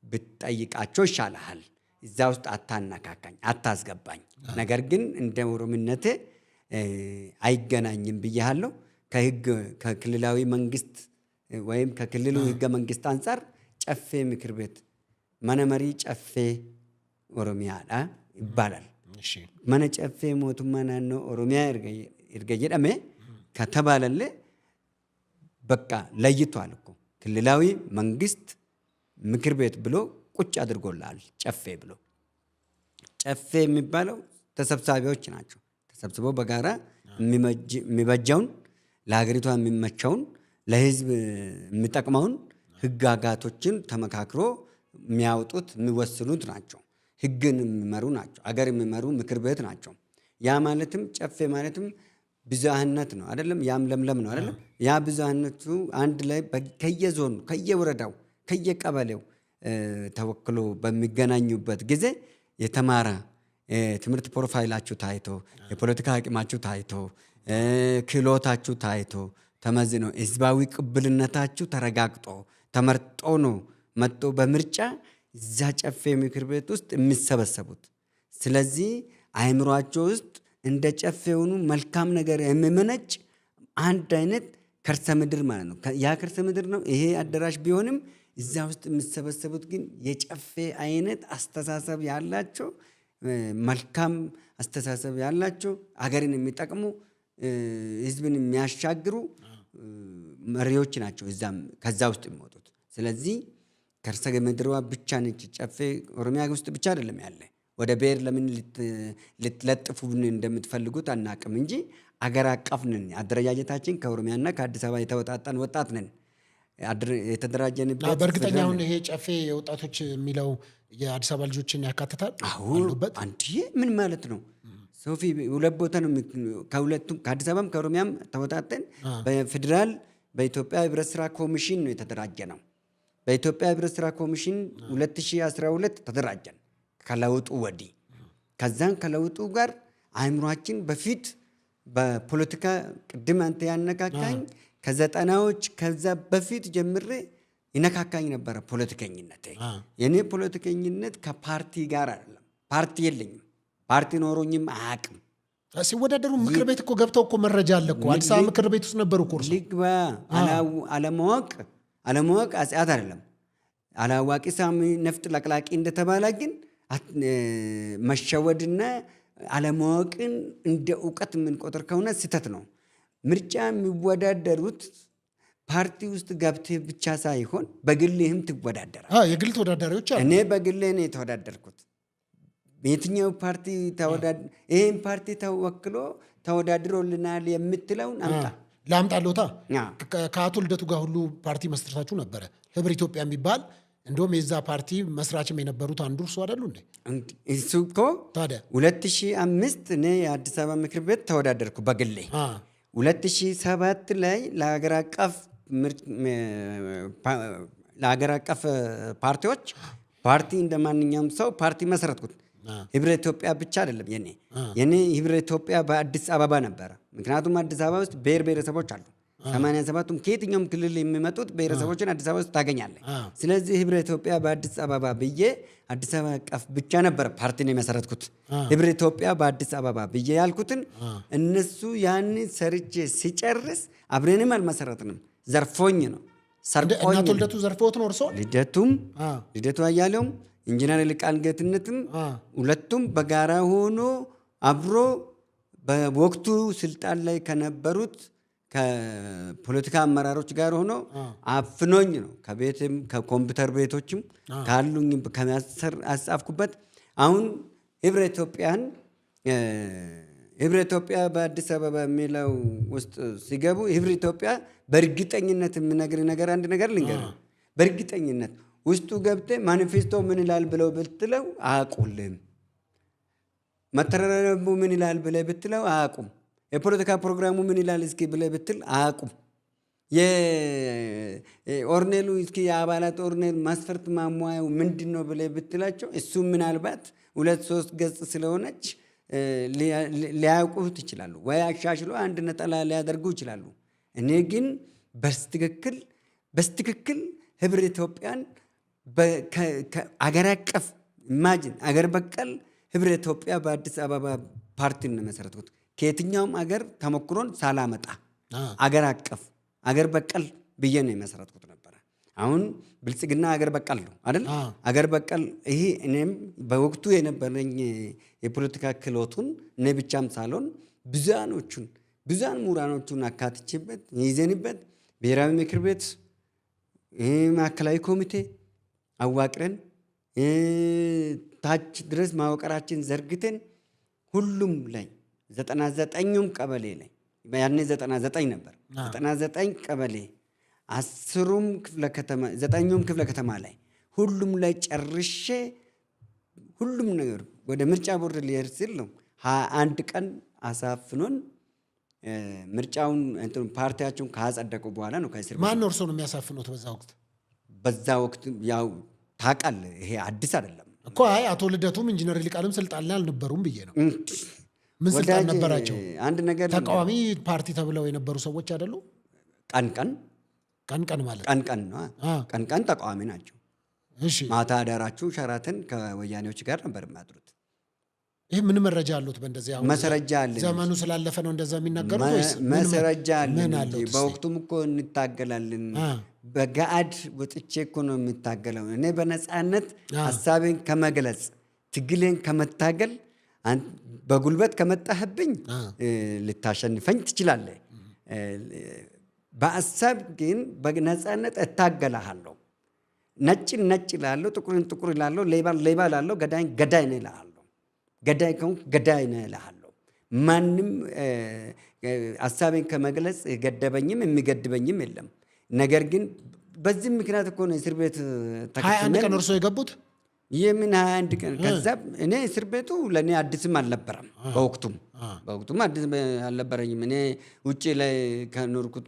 ብትጠይቃቸው ይሻልሃል። እዛ ውስጥ አታነካካኝ፣ አታስገባኝ። ነገር ግን እንደ ኦሮምነቴ አይገናኝም ብያለሁ። ከክልላዊ መንግስት ወይም ከክልሉ ህገ መንግስት አንጻር ጨፌ ምክር ቤት መነመሪ ጨፌ ኦሮሚያ ይባላል። መነ ጨፌ ሞቱማ ናኖ ኦሮሚያ እርገ ጀደሜ ከተባለለ በቃ ለይቷል እኮ ክልላዊ መንግስት ምክር ቤት ብሎ ቁጭ አድርጎላል። ጨፌ ብሎ ጨፌ የሚባለው ተሰብሳቢዎች ናቸው። ተሰብስበው በጋራ የሚበጀውን ለሀገሪቷ የሚመቸውን ለህዝብ የሚጠቅመውን ህግጋቶችን ተመካክሮ የሚያወጡት የሚወስኑት ናቸው። ህግን የሚመሩ ናቸው። አገር የሚመሩ ምክር ቤት ናቸው። ያ ማለትም ጨፌ ማለትም ብዙሃነት ነው አይደለም? ያም ለምለም ነው አይደለም? ያ ብዙሃነቱ አንድ ላይ ከየዞኑ ከየወረዳው ከየቀበሌው ተወክሎ በሚገናኙበት ጊዜ የተማረ ትምህርት ፕሮፋይላችሁ ታይቶ የፖለቲካ አቅማችሁ ታይቶ ክህሎታችሁ ታይቶ ተመዝኖ ህዝባዊ ቅብልነታችሁ ተረጋግጦ ተመርጦ ነው መጥቶ በምርጫ እዛ ጨፌ ምክር ቤት ውስጥ የሚሰበሰቡት። ስለዚህ አእምሯቸው ውስጥ እንደ ጨፌ የሆኑ መልካም ነገር የሚመነጭ አንድ አይነት ከርሰ ምድር ማለት ነው። ያ ከርሰ ምድር ነው ይሄ አዳራሽ ቢሆንም እዛ ውስጥ የሚሰበሰቡት ግን የጨፌ አይነት አስተሳሰብ ያላቸው መልካም አስተሳሰብ ያላቸው አገርን የሚጠቅሙ ህዝብን የሚያሻግሩ መሪዎች ናቸው ከዛ ውስጥ የሚወጡት። ስለዚህ ከርሰ ምድሯ ብቻ ነች ጨፌ ኦሮሚያ ውስጥ ብቻ አይደለም ያለ። ወደ ብሔር ለምን ልትለጥፉን እንደምትፈልጉት አናቅም እንጂ አገር አቀፍ ነን። አደረጃጀታችን ከኦሮሚያና ከአዲስ አበባ የተወጣጣን ወጣት ነን። የተደራጀንበት በእርግጠኛ አሁን ይሄ ጨፌ የወጣቶች የሚለው የአዲስ አበባ ልጆችን ያካትታል። አሉበት አንዴ ምን ማለት ነው? ሶፊ ሁለት ቦታ ነው ከሁለቱም ከአዲስ አበባም ከኦሮሚያም ተወጣጠን በፌዴራል በኢትዮጵያ ህብረት ስራ ኮሚሽን ነው የተደራጀ ነው። በኢትዮጵያ ህብረት ስራ ኮሚሽን 2012 ተደራጀን ከለውጡ ወዲህ። ከዛን ከለውጡ ጋር አእምሯችን በፊት በፖለቲካ ቅድም አንተ ያነካካኝ ከዘጠናዎች ከዛ በፊት ጀምሬ ይነካካኝ ነበረ ፖለቲከኝነት። የኔ ፖለቲከኝነት ከፓርቲ ጋር አይደለም። ፓርቲ የለኝም፣ ፓርቲ ኖሮኝም አያውቅም። ሲወዳደሩ ምክር ቤት እኮ ገብተው እኮ መረጃ አለ እኮ አዲስ አበባ ምክር ቤት ውስጥ ነበሩ እኮ። ልግባ አለማወቅ አጽያት አይደለም። አላዋቂ ሳሚ ነፍጥ ለቅላቂ እንደተባለ ግን መሸወድና አለማወቅን እንደ እውቀት የምንቆጥር ከሆነ ስህተት ነው። ምርጫ የሚወዳደሩት ፓርቲ ውስጥ ገብተህ ብቻ ሳይሆን በግልህም ትወዳደራል። የግል ተወዳዳሪዎች አሉ። እኔ በግሌ ነው የተወዳደርኩት። የትኛው ፓርቲ ይህን ፓርቲ ተወክሎ ተወዳድሮልናል የምትለውን አምጣ። ለአምጣለታ ከአቶ ልደቱ ጋር ሁሉ ፓርቲ መስርታችሁ ነበረ፣ ህብር ኢትዮጵያ የሚባል እንደውም የዛ ፓርቲ መስራችም የነበሩት አንዱ እርሱ አይደሉ እንዴ? እሱ እኮ ታዲያ 2005 እኔ የአዲስ አበባ ምክር ቤት ተወዳደርኩ በግሌ። 2007 ላይ ለሀገር አቀፍ ፓርቲዎች ፓርቲ እንደ ማንኛውም ሰው ፓርቲ መሰረትኩት። ህብረ ኢትዮጵያ ብቻ አይደለም የኔ ህብረ ኢትዮጵያ በአዲስ አበባ ነበረ። ምክንያቱም አዲስ አበባ ውስጥ ብሔር ብሔረሰቦች አሉ። 87ቱም ከየትኛውም ክልል የሚመጡት ብሔረሰቦችን አዲስ አበባ ውስጥ ታገኛለህ። ስለዚህ ህብረ ኢትዮጵያ በአዲስ አበባ ብዬ አዲስ አበባ አቀፍ ብቻ ነበር ፓርቲን የመሰረትኩት። ህብረ ኢትዮጵያ በአዲስ አበባ ብዬ ያልኩትን እነሱ ያን ሰርቼ ሲጨርስ አብረንም አልመሰረትንም፣ ዘርፎኝ ነው ሰርቆኝ። እናቶ ልደቱ ዘርፎት ነው እርሶ? ልደቱ አያሌውም ኢንጂነር ይልቃል ጌትነትም ሁለቱም በጋራ ሆኖ አብሮ በወቅቱ ስልጣን ላይ ከነበሩት ከፖለቲካ አመራሮች ጋር ሆኖ አፍኖኝ ነው። ከቤትም ከኮምፒውተር ቤቶችም ካሉኝ አስጻፍኩበት። አሁን ህብረ ኢትዮጵያ በአዲስ አበባ የሚለው ውስጥ ሲገቡ ህብረ ኢትዮጵያ በእርግጠኝነት የምነግር ነገር አንድ ነገር ልንገር። በእርግጠኝነት ውስጡ ገብተ ማኒፌስቶ ምን ይላል ብለው ብትለው አያውቁልም። መተዳደሪያ ምን ይላል ብለህ ብትለው አያውቁም። የፖለቲካ ፕሮግራሙ ምን ይላል እስኪ ብለህ ብትል አያውቁም። የኦርኔሉ እስኪ የአባላት ኦርኔል ማስፈርት ማሟያው ምንድን ነው ብለህ ብትላቸው እሱ ምናልባት 2-3 ገጽ ስለሆነች ሊያውቁት ይችላሉ፣ ወይ አሻሽሎ አንድ ነጠላ ሊያደርጉ ይችላሉ። እኔ ግን በስትክክል ህብረ ኢትዮጵያን አገር አቀፍ ኢማጂን አገር በቀል ህብረ ኢትዮጵያ በአዲስ አበባ ፓርቲን ነው መሰረትኩት። ከየትኛውም አገር ተሞክሮን ሳላመጣ አገር አቀፍ አገር በቀል ብዬ ነው የመሰረትኩት ነበረ። አሁን ብልጽግና አገር በቀል ነው አይደል? አገር በቀል ይሄ እኔም በወቅቱ የነበረኝ የፖለቲካ ክህሎቱን እኔ ብቻም ሳልሆን ብዙሃን ምሁራኖቹን አካትቼበት ይዘንበት ብሔራዊ ምክር ቤት ማዕከላዊ ኮሚቴ አዋቅረን ታች ድረስ ማወቀራችን ዘርግተን ሁሉም ላይ 99ኙም ቀበሌ ላይ ያኔ 99 ነበር። 99 ቀበሌ 10ኙም ክፍለ ከተማ ላይ ሁሉም ላይ ጨርሼ ሁሉም ነገር ወደ ምርጫ ቦርድ ሊሄድ ሲል ነው 21 ቀን አሳፍኖን ምርጫውን ፓርቲያቸውን ካጸደቁ በኋላ ነው ከእስር። ማን ነው እርስዎን የሚያሳፍኑት በዛ ወቅት? ያው ታውቃለህ፣ ይሄ አዲስ አይደለም እኮ። አይ አቶ ልደቱም ኢንጂነር ይልቃልም ስልጣን ላይ አልነበሩም ብዬ ነው። ምን ስልጣን ነበራቸው? አንድ ነገር ተቃዋሚ ፓርቲ ተብለው የነበሩ ሰዎች አይደሉ? ቀን ማለት ቀን ነው። ቀን ተቃዋሚ ናቸው። እሺ፣ ማታ አዳራችሁ ሸራተን ከወያኔዎች ጋር ነበር የሚያድሩት። ይህ ምን መረጃ አሉት? በእንደዚህ አሁን መሰረጃ አለ። ዘመኑ ስላለፈ ነው እንደዛ የሚናገሩት ወይስ መሰረጃ አለ? በወቅቱም እኮ እንታገላለን። በጋድ ወጥቼ እኮ ነው የምታገለው። እኔ በነፃነት ሀሳቤን ከመግለጽ ትግሌን ከመታገል በጉልበት ከመጣህብኝ ልታሸንፈኝ ትችላለህ። በሀሳብ ግን በነፃነት እታገላለሁ። ነጭን ነጭ እላለሁ፣ ጥቁርን ጥቁር እላለሁ፣ ሌባን ሌባ እላለሁ፣ ገዳይን ገዳይ ነው እላለሁ። ገዳይ ከሆንክ ገዳይ ነው እላለሁ። ማንም ሀሳቤን ከመግለጽ የገደበኝም የሚገድበኝም የለም። ነገር ግን በዚህ ምክንያት እኮ ነው እስር ቤት 21 ቀን እርሶ የገቡት? የምን 21 ቀን? ከዛ እኔ እስር ቤቱ ለእኔ አዲስም አልነበረም። በወቅቱም አዲስ አልነበረኝም። እኔ ውጭ ላይ ከኖርኩት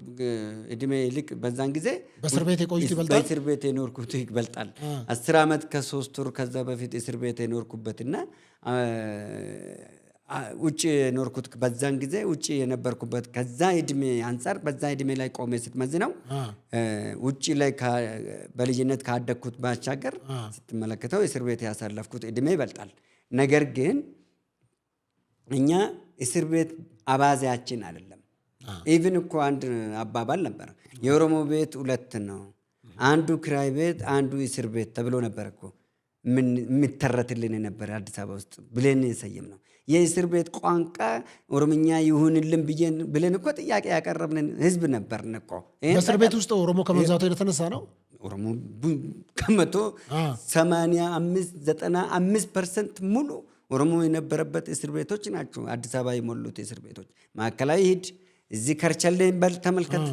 እድሜ ይልቅ በዛን ጊዜ በእስር ቤት የቆዩት ይበልጣል። በእስር ቤት የኖርኩት ይበልጣል። 10 ዓመት ከ3 ወር ከዛ በፊት እስር ቤት የኖርኩበትና ውጭ የኖርኩት በዛን ጊዜ ውጭ የነበርኩበት ከዛ እድሜ አንጻር በዛ እድሜ ላይ ቆሜ ስትመዝነው ውጭ ላይ በልጅነት ካደግኩት ባሻገር ስትመለከተው እስር ቤት ያሳለፍኩት እድሜ ይበልጣል። ነገር ግን እኛ እስር ቤት አባዜያችን አይደለም። ኢቭን እኮ አንድ አባባል ነበር፣ የኦሮሞ ቤት ሁለት ነው፣ አንዱ ክራይ ቤት አንዱ እስር ቤት ተብሎ ነበር እኮ የሚተረትልን የነበረ አዲስ አበባ ውስጥ ብለን የሰየም ነው። የእስር ቤት ቋንቋ ኦሮምኛ ይሁንልን ብለን እኮ ጥያቄ ያቀረብን ህዝብ ነበርን እኮ። በእስር ቤት ውስጥ ኦሮሞ ከመብዛቱ የተነሳ ነው። ኦሮሞ ከመቶ 85-95% ሙሉ ኦሮሞ የነበረበት እስር ቤቶች ናቸው አዲስ አበባ የሞሉት እስር ቤቶች። ማዕከላዊ ሂድ፣ እዚህ ከርቸሌን በል ተመልከት፣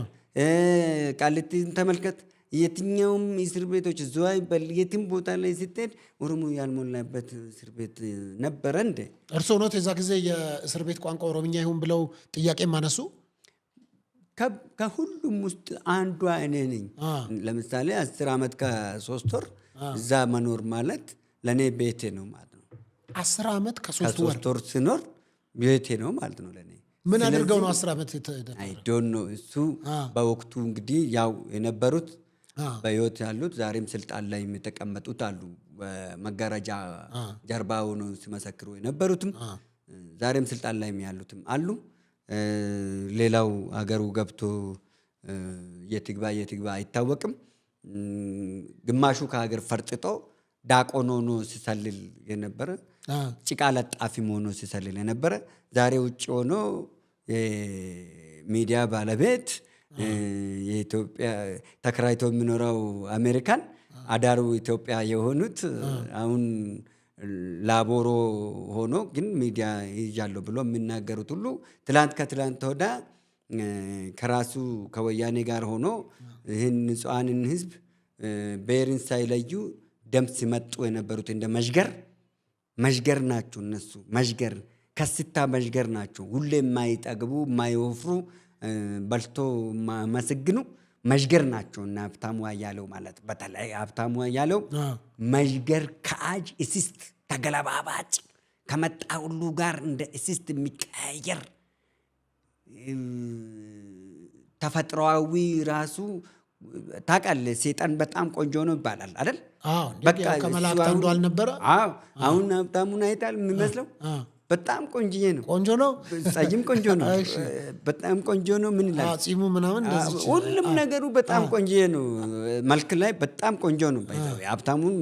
ቃሊቲን ተመልከት። የትኛውም እስር ቤቶች ዝዋይ በል የትም ቦታ ላይ ስትሄድ ኦሮሞ ያልሞላበት እስር ቤት ነበረ እንዴ? እርስዎ ኖት የዛ ጊዜ የእስር ቤት ቋንቋ ኦሮምኛ ይሁን ብለው ጥያቄ ማነሱ? ከሁሉም ውስጥ አንዷ እኔ ነኝ። ለምሳሌ 10 ዓመት ከ3 ወር እዛ መኖር ማለት ለእኔ ቤቴ ነው ማለት ነው። 10 ዓመት ከ3 ወር ስኖር ቤቴ ነው ማለት ነው ለእኔ። ምን አድርገው ነው 10 ዓመት አይ ዶንት ኖ። እሱ በወቅቱ እንግዲህ ያው የነበሩት በህይወት ያሉት ዛሬም ስልጣን ላይ የተቀመጡት አሉ። በመጋረጃ ጀርባ ሆነው ሲመሰክሩ የነበሩትም ዛሬም ስልጣን ላይ ያሉትም አሉ። ሌላው ሀገሩ ገብቶ የትግባ አይታወቅም። ግማሹ ከሀገር ፈርጥጦ ዳቆን ሆኖ ሲሰልል የነበረ፣ ጭቃ ለጣፊም ሆኖ ሲሰልል የነበረ ዛሬ ውጭ ሆኖ የሚዲያ ባለቤት የኢትዮጵያ ተከራይቶ የሚኖረው አሜሪካን አዳሩ ኢትዮጵያ የሆኑት አሁን ላቦሮ ሆኖ ግን ሚዲያ ይዣለሁ ብሎ የሚናገሩት ሁሉ ከትላንት ወዳ ከራሱ ከወያኔ ጋር ሆኖ ይህን ንጹሐንን ህዝብ ብሔርን ሳይለዩ ደም ሲመጡ የነበሩት እንደ መዥገር ናቸው። እነሱ ከስታ መዥገር ናቸው። ሁሌ የማይጠግቡ የማይወፍሩ በልቶ ማመስግኑ መዥገር ናቸው። እና ሀብታሙ አያሌው ማለት በተለይ ሀብታሙ አያሌው መዥገር ከአጅ እስስት ተገለባባጭ ከመጣ ሁሉ ጋር እንደ እስስት የሚቀያየር ተፈጥሯዊ ራሱ ታውቃለህ። ሴጣን በጣም ቆንጆ ነው ይባላል አይደል? በቃ ከመላእክት አንዱ አልነበረ? አሁን ሀብታሙን አይታል የሚመስለው በጣም ቆንጆዬ ነው። ቆንጆ ነው። ጸይም ቆንጆ ነው። በጣም ቆንጆ ነው። ምን ይላል? ጺሙ ምናምን ሁሉም ነገሩ በጣም ቆንጆዬ ነው። መልክ ላይ በጣም ቆንጆ ነው። ሀብታሙን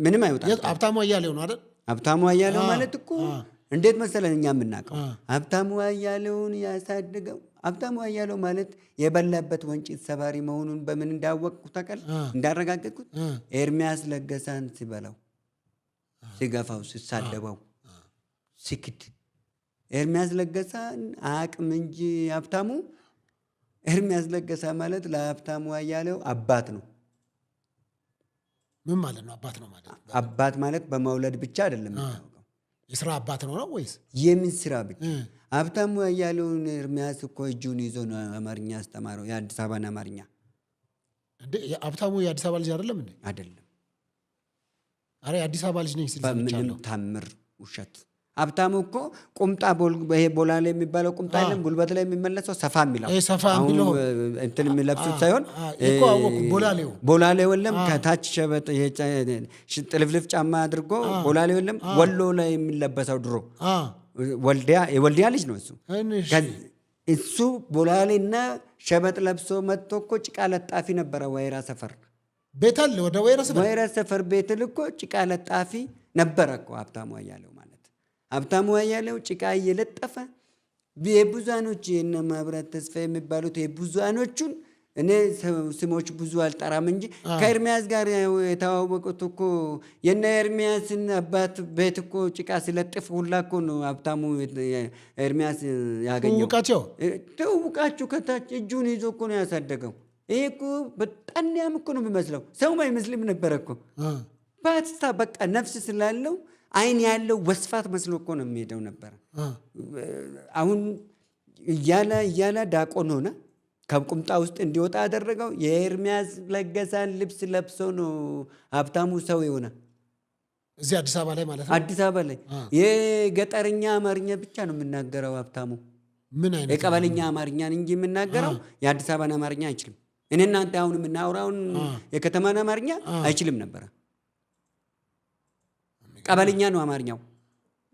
ምንም አይወጣም። ሀብታሙ አያሌው ነው አይደል? ሀብታሙ አያሌው ማለት እኮ እንዴት መሰለን እኛ የምናውቀው ሀብታሙ አያሌውን ያሳደገው ሀብታሙ አያሌው ማለት የበላበት ወንጭት ሰባሪ መሆኑን በምን እንዳወቅኩ ታውቃለህ? እንዳረጋገጥኩት ኤርሚያስ ለገሳን ሲበላው፣ ሲገፋው፣ ሲሳደበው ሲክድ ኤርሚያስ ለገሳን አቅም እንጂ ሀብታሙ ኤርሚያስ ለገሳ ማለት ለሀብታሙ አያሌው አባት ነው። ምን ማለት ነው? አባት ነው ማለት አባት ማለት በመውለድ ብቻ አይደለም የሚታወቀው። የስራ አባት ነው ወይስ የምን ስራ ብቻ? ሀብታሙ አያሌውን ኤርሚያስ እኮ እጁን ይዞ ነው አማርኛ አስተማረው፣ የአዲስ አበባን አማርኛ። እንዴ ሀብታሙ የአዲስ አበባ ልጅ አይደለም እንዴ? አይደለም። አረ የአዲስ አበባ ልጅ ነኝ ሲል በምንም ታምር ውሸት። ሀብታሙ እኮ ቁምጣ ይሄ ቦላሌ የሚባለው ቁምጣ የለም ጉልበት ላይ የሚመለሰው ሰፋ የሚለው እንትን የሚለብሱት ሳይሆን ቦላሌው የለም ከታች ሸበጥ ጥልፍልፍ ጫማ አድርጎ ቦላሌው የለም ወሎ ላይ የሚለበሰው ድሮ የወልዲያ ልጅ ነው እሱ። እሱ ቦላሌና ሸበጥ ለብሶ መጥቶ እኮ ጭቃ ለጣፊ ነበረ። ወይራ ሰፈር ቤታል ወደ ወይራ ሰፈር ቤት ልኮ ጭቃ ለጣፊ ነበረ እኮ ሀብታሙ አያሌው ማለት። ሀብታሙ አያሌው ጭቃ እየለጠፈ የብዙኖች የነ ማብራት ተስፋ የሚባሉት የብዙኖቹን እኔ ስሞች ብዙ አልጠራም እንጂ ከኤርሚያስ ጋር የተዋወቁት እኮ የነ ኤርሚያስን አባት ቤት እኮ ጭቃ ሲለጥፍ ሁላ እኮ ነው ሀብታሙ ኤርሚያስ ያገኘው። ተውቃችሁ ከታች እጁን ይዞ እኮ ነው ያሳደገው። ይሄ እኮ በጣም እኮ ነው የሚመስለው፣ ሰው አይመስልም ነበረ እኮ ባትስታ በቃ ነፍስ ስላለው አይን ያለው ወስፋት መስሎ እኮ ነው የሚሄደው ነበረ። አሁን እያለ ዳቆን ሆነ። ከቁምጣ ውስጥ እንዲወጣ ያደረገው የኤርሚያስ ለገሳን ልብስ ለብሶ ነው ሀብታሙ ሰው የሆነ። እዚህ አዲስ አበባ ላይ ማለት ነው። አዲስ አበባ ላይ የገጠርኛ አማርኛ ብቻ ነው የምናገረው ሀብታሙ። ምን አይነት የቀበልኛ አማርኛን እንጂ የምናገረው የአዲስ አበባን አማርኛ አይችልም። እኔ እናንተ አሁን የምናወራውን የከተማን አማርኛ አይችልም ነበረ። ቀበልኛ ነው አማርኛው።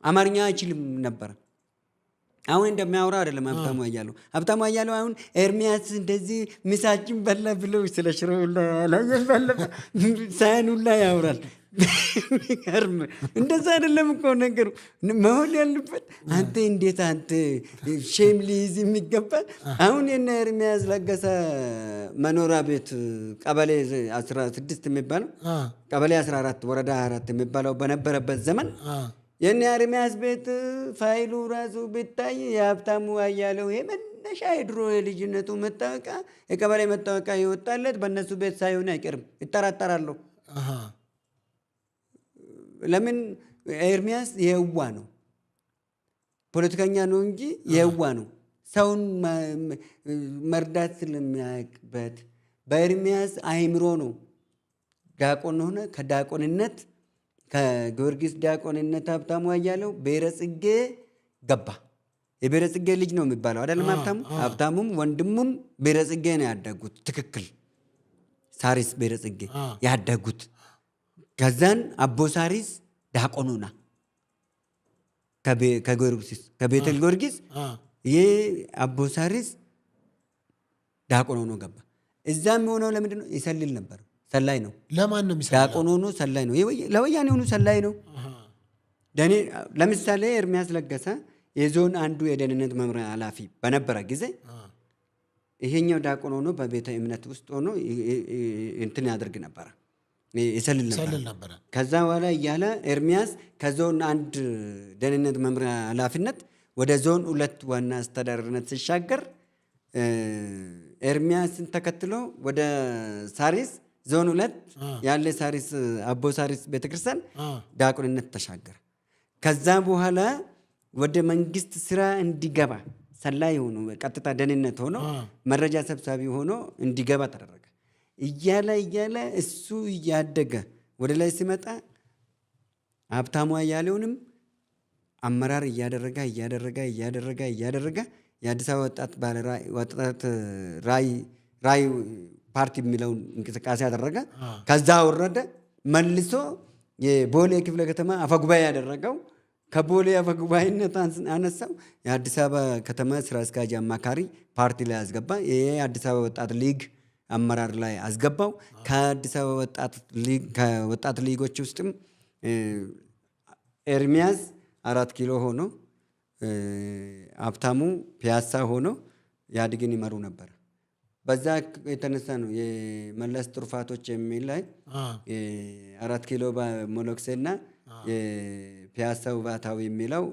አማርኛ አይችልም ነበረ። አሁን እንደሚያወራው አይደለም ሀብታሙ አያሌው። ሀብታሙ አያሌው አሁን ኤርሚያስ እንደዚህ ምሳችን በላ ብለው ስለ ሽሮ ላይ በላ ሳህኑ ላይ ያወራል። እንደዛ አይደለም እኮ ነገሩ መሆን ያሉበት። አንተ እንዴት አንተ ሼም ሊይዝ የሚገባ አሁን የነ ኤርሚያስ ለገሰ መኖሪያ ቤት ቀበሌ 16 የሚባለው ቀበሌ 14 ወረዳ 4 የሚባለው በነበረበት ዘመን የነ ኤርሚያስ ቤት ፋይሉ ራሱ ቢታይ የሀብታሙ አያሌው የመነሻ የድሮ የልጅነቱ መታወቂያ የቀበሌ መታወቂያ ይወጣለት በእነሱ ቤት ሳይሆን አይቀርም። ይጠራጠራለሁ። ለምን ኤርሚያስ የዋ ነው፣ ፖለቲከኛ ነው እንጂ የዋ ነው። ሰውን መርዳት ስለሚያውቅበት በኤርሚያስ አይምሮ ነው ዲያቆን ሆነ። ከዲያቆንነት ከጊዮርጊስ ዲያቆንነት ሀብታሙ አያሌው ብሔረ ጽጌ ገባ። የብሔረ ጽጌ ልጅ ነው የሚባለው አይደለም ሀብታሙ። ሀብታሙም ወንድሙም ብሔረ ጽጌ ነው ያደጉት። ትክክል። ሳሪስ ብሔረ ጽጌ ያደጉት። ከዛን አቦ ሳሪስ ዲያቆን ሆና ከጊዮርጊስ ከቤተ ጊዮርጊስ ይህ አቦ ሳሪስ ዲያቆን ሆኖ ገባ። እዛም የሆነው ለምንድን ነው? ይሰልል ነበር። ሰላይ ነው። ለማን ነው የሚሰልለው? ዲያቆን ሆኖ ሰላይ ነው። ለወያኔ ሆኖ ሰላይ ነው። ለምሳሌ ኤርሚያስ ለገሰ የዞን አንዱ የደህንነት መምሪያ ኃላፊ በነበረ ጊዜ ይሄኛው ዲያቆን ሆኖ በቤተ እምነት ውስጥ ሆኖ እንትን ያደርግ ነበረ፣ ይሰልል ነበረ። ከዛ በኋላ እያለ ኤርሚያስ ከዞን አንድ ደህንነት መምሪያ ኃላፊነት ወደ ዞን 2 ዋና አስተዳደርነት ሲሻገር ኤርሚያስን ተከትሎ ወደ ሳሪስ ዞን 2 ያለ ሳሪስ አቦ ሳሪስ ቤተክርስቲያን ዲያቆንነት ተሻገረ። ከዛ በኋላ ወደ መንግስት ስራ እንዲገባ ሰላይ ሆኖ ቀጥታ ደህንነት ሆኖ መረጃ ሰብሳቢ ሆኖ እንዲገባ ተደረገ። እያለ እሱ እያደገ ወደ ላይ ሲመጣ ሀብታሙ አያሌውንም አመራር እያደረገ የአዲስ አበባ ወጣት ራዕይ ፓርቲ የሚለውን እንቅስቃሴ ያደረገ። ከዛ ወረደ። መልሶ የቦሌ ክፍለ ከተማ አፈጉባኤ ያደረገው። ከቦሌ አፈጉባኤነት አነሳው። የአዲስ አበባ ከተማ ስራ አስኪያጅ አማካሪ ፓርቲ ላይ አስገባ። ይሄ የአዲስ አበባ ወጣት ሊግ አመራር ላይ አስገባው። ከአዲስ አበባ ከወጣት ሊጎች ውስጥም ኤርሚያስ 4 ኪሎ ሆኖ ሀብታሙ ፒያሳ ሆኖ ኢህአዴግን ይመሩ ነበር። በዛ የተነሳ ነው የመለስ ትሩፋቶች የሚል ላይ 4 ኪሎ ሞሎክሴና የፒያሳው ባታዊ የሚለው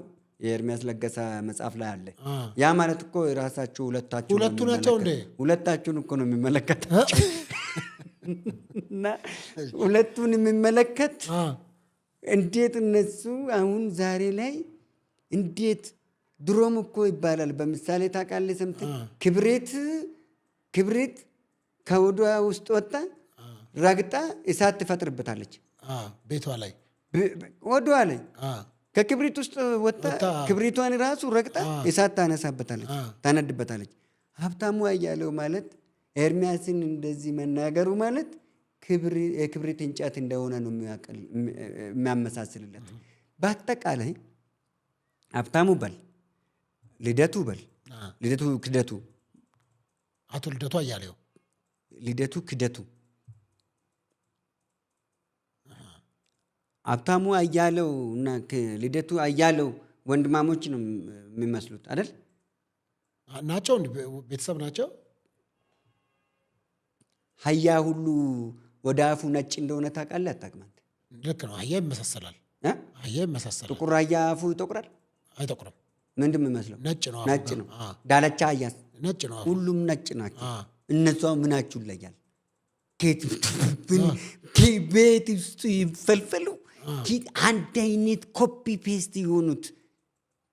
የኤርሚያስ ለገሰ መጽሐፍ ላይ አለ። ያ ማለት እኮ ራሳችሁ ሁለቱ ናቸው እንዴ? ሁለታችሁን እኮ ነው የሚመለከታቸው። እና ሁለቱን የሚመለከት እንዴት እነሱ አሁን ዛሬ ላይ እንዴት ድሮም እኮ ይባላል በምሳሌ ታውቃለህ ሰምተህ ክብሪት ከወዷ ውስጥ ወጣ ረግጣ እሳት ትፈጥርበታለች። ቤቷ ላይ ወዷ ላይ ከክብሪት ውስጥ ወጣ ክብሪቷን ራሱ ረግጣ እሳት ታነሳበታለች፣ ታነድበታለች። ሀብታሙ አያሌው ማለት ኤርሚያስን እንደዚህ መናገሩ ማለት የክብሪት እንጨት እንደሆነ ነው የሚያመሳስልለት። በአጠቃላይ ሀብታሙ በል ልደቱ ክደቱ አቶ ልደቱ አያሌው ክደቱ ሀብታሙ አያሌው እና ልደቱ አያሌው ወንድማሞች ነው የሚመስሉት አይደል? ናቸው። ቤተሰብ ናቸው። ሀያ ሁሉ ወደ አፉ ነጭ እንደሆነ ታውቃለህ አታውቅም? ልክ ነው። ሀያ ይመሳሰላል። ጥቁር ሀያ አፉ ይጠቁራል? አይጠቁርም። ምንድን ነው የሚመስለው? ነጭ ነው። ዳለቻ ሀያስ ነጭ ነው። ሁሉም ነጭ ናቸው። እነሱ ምናችሁ ይለያል? ቤት ውስጥ ይፈልፈሉ አንድ አይነት ኮፒ ፔስት የሆኑት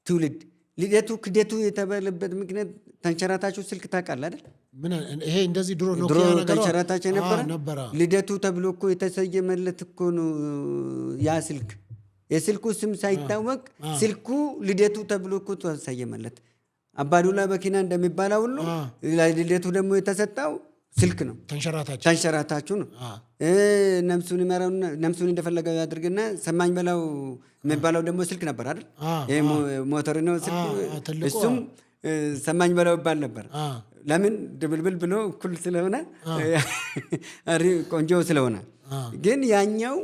ትውልድ። ልደቱ ክደቱ የተባለበት ምክንያት ተንሸራታችሁ ስልክ ታውቃለህ አይደል? ይሄ እንደዚህ ድሮ ተንሸራታች ነበረ። ልደቱ ተብሎ እኮ የተሰየመለት እኮ ነው ያ ስልክ። የስልኩ ስም ሳይታወቅ ስልኩ ልደቱ ተብሎ እኮ ተሰየመለት። አባዱላ በኪና እንደሚባለው ሁሉ ልደቱ ደግሞ የተሰጠው ስልክ ነው። ተንሸራታችሁ ነው። ነፍሱን ይመራውና ነፍሱን እንደፈለገው ያድርግና ሰማኝ በላው የሚባለው ደግሞ ስልክ ነበር አይደል? ይሄ ሞተር ነው ስልክ። እሱም ሰማኝ በላው ይባል ነበር። ለምን ድብልብል ብሎ እኩል ስለሆነ ቆንጆ ስለሆነ። ግን ያኛው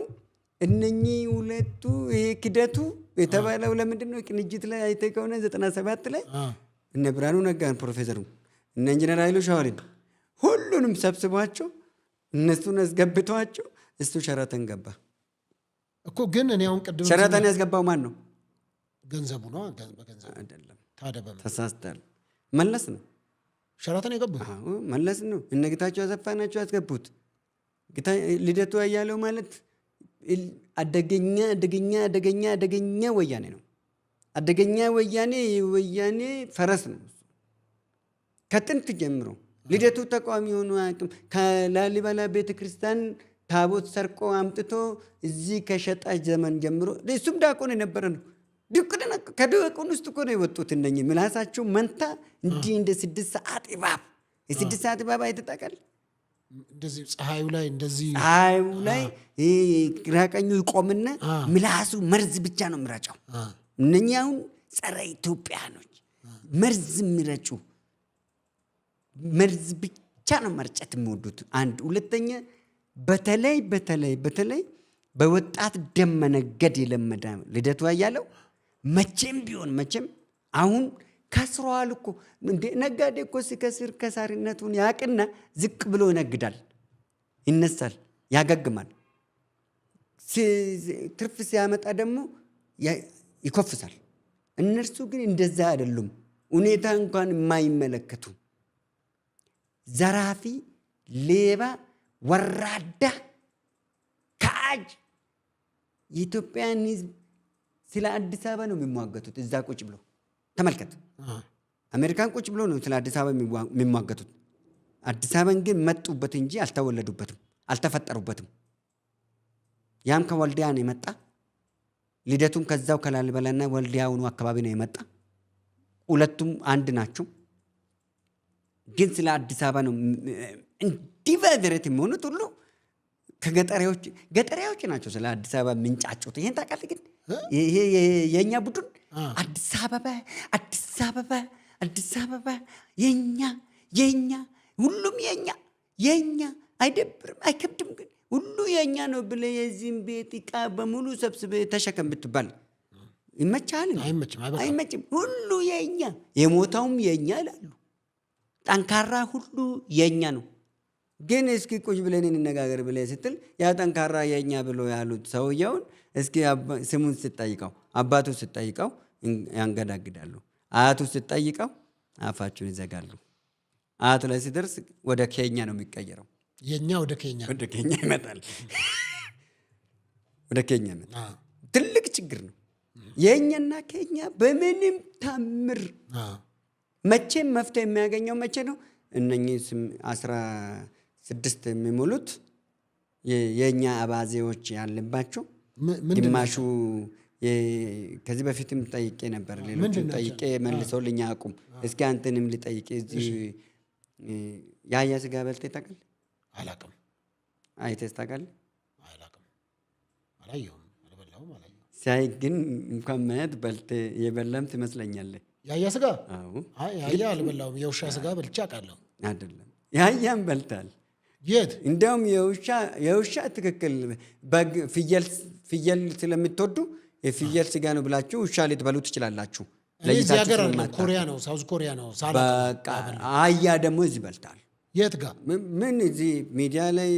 እነኚህ ሁለቱ ይሄ ክደቱ የተባለው ለምንድን ነው? ቅንጅት ላይ አይተህ ከሆነ 97 ላይ እነ ብርሃኑ ነጋን ፕሮፌሰሩ እነ ኢንጂነር ኃይሉ ሻውሪን ሁሉንም ሰብስቧቸው እነሱን አስገብተዋቸው እሱ ሸራተን ገባ እኮ። ግን እኔ አሁን ቅድም ሸራተን ያስገባው ማን ነው? ገንዘቡ ነው። በገንዘቡ አይደለም። ታዲያ በምን ተሳስተሃል? መለስ ነው ሸራተን የገባው። መለስ ነው። እነ ጌታቸው አሰፋ ናቸው ያስገቡት። ልደቱ አያሌው ማለት አደገኛ አደገኛ አደገኛ አደገኛ ወያኔ ነው። አደገኛ ወያኔ ፈረስ ነው ከጥንት ጀምሮ። ልደቱ ተቃዋሚ ሆኖ አያውቅም። ከላሊበላ ቤተክርስቲያን ታቦት ሰርቆ አምጥቶ እዚህ ከሸጣች ዘመን ጀምሮ እሱም ዲያቆን የነበረ ነው። ከዲያቆን ውስጥ እኮ ነው የወጡት እነኝህ ምላሳቸው መንታ እንዲህ እንደ 6 ሰዓት እባብ የ6 ሰዓት እባብ አይተጣቃል። እንደዚህ ፀሐዩ ላይ ግራቀኙ ይቆምና ምላሱ መርዝ ብቻ ነው የሚረጨው። እነኛ አሁን ጸረ ኢትዮጵያኖች መርዝ የሚረጩ መርዝ ብቻ ነው መርጨት የሚወዱት። አንድ ሁለተኛ፣ በተለይ በወጣት ደም መነገድ የለመደ ልደቱ አያሌው መቼም ቢሆን አሁን ከስሯል እኮ። ነጋዴ እኮ ሲከስር ከሳሪነቱን ያቅና ዝቅ ብሎ ይነግዳል፣ ይነሳል፣ ያገግማል። ትርፍ ሲያመጣ ደግሞ ይኮፍሳል። እነርሱ ግን እንደዛ አይደሉም። ሁኔታ እንኳን የማይመለከቱ ዘራፊ፣ ሌባ፣ ወራዳ፣ ከአጅ የኢትዮጵያን ሕዝብ ስለ አዲስ አበባ ነው የሚሟገቱት። እዛ ቁጭ ብሎ ተመልከት። አሜሪካን ቁጭ ብሎ ነው ስለ አዲስ አበባ የሚሟገቱት። አዲስ አበባን ግን መጡበት እንጂ አልተወለዱበትም፣ አልተፈጠሩበትም። ያም ከወልዲያ ነው የመጣ። ልደቱም ከዛው ከላሊበላና ወልዲያውኑ አካባቢ ነው የመጣ። ሁለቱም አንድ ናቸው። ግን ስለ አዲስ አበባ ነው እንዲህ በደረት የሚሆኑት ሁሉ ገጠሪያዎች ናቸው ስለ አዲስ አበባ ምንጫጩት። ይሄን ታውቃለህ? ግን ይሄ የኛ ቡድን አዲስ አበባ የኛ ሁሉም የኛ አይደብርም፣ አይከብድም። ግን ሁሉ የኛ ነው ብለህ የዚህም ቤት ዕቃ በሙሉ ሰብስበህ ተሸከም ብትባል ይመቻል? አይመችም። ሁሉ የኛ የሞታውም የኛ ይላሉ። ጠንካራ ሁሉ የኛ ነው። ግን እስኪ ቁጭ ብለን እንነጋገር ብለህ ስትል ያ ጠንካራ የኛ ብሎ ያሉት ሰውየውን እስኪ ስሙን ስትጠይቀው፣ አባቱ ስትጠይቀው ያንገዳግዳሉ። አያቱ ስትጠይቀው አፋቸውን ይዘጋሉ። አያቱ ላይ ሲደርስ ወደ ኬኛ ነው የሚቀየረው። የኛ ወደ ኬኛ ይመጣል። ወደ ኬኛ ይመጣል። ትልቅ ችግር ነው። የኛና ኬኛ በምንም ታምር መቼም መፍትሄ የሚያገኘው መቼ ነው? እነኚህ 16 የሚሞሉት የኛ አባዜዎች ያለባቸው ግማሹ ከዚህ በፊትም ጠይቄ ነበር። ሌሎቹ ጠይቄ መልሰውልኝ አያውቁም። እስኪ አንተንም ልጠይቄ። እዚህ የአህያ ስጋ በልተህ ታውቃለህ? አላውቅም። አይተህ ታውቃለህ? አላውቅም። አላየሁም፣ አልበላሁም፣ አላየሁም። ሲያይ ግን እንኳን ማየት በልተህ የበላም ትመስለኛለህ። የአህያ ስጋ? አዎ። የአህያ አልበላሁም። የውሻ ስጋ በልቼ አውቃለሁ። አይደለም፣ የአህያም በልታል። የት? እንደውም የውሻ ትክክል። በግ ፍየል ስለምትወዱ የፍየል ስጋ ነው ብላችሁ ውሻ ልትበሉ ትችላላችሁ። ለዚህ ሀገር ኮሪያ ነው፣ ሳውዝ ኮሪያ ነው። አህያ ደግሞ እዚህ በልታል። የት ጋር? ምን እዚህ ሚዲያ ላይ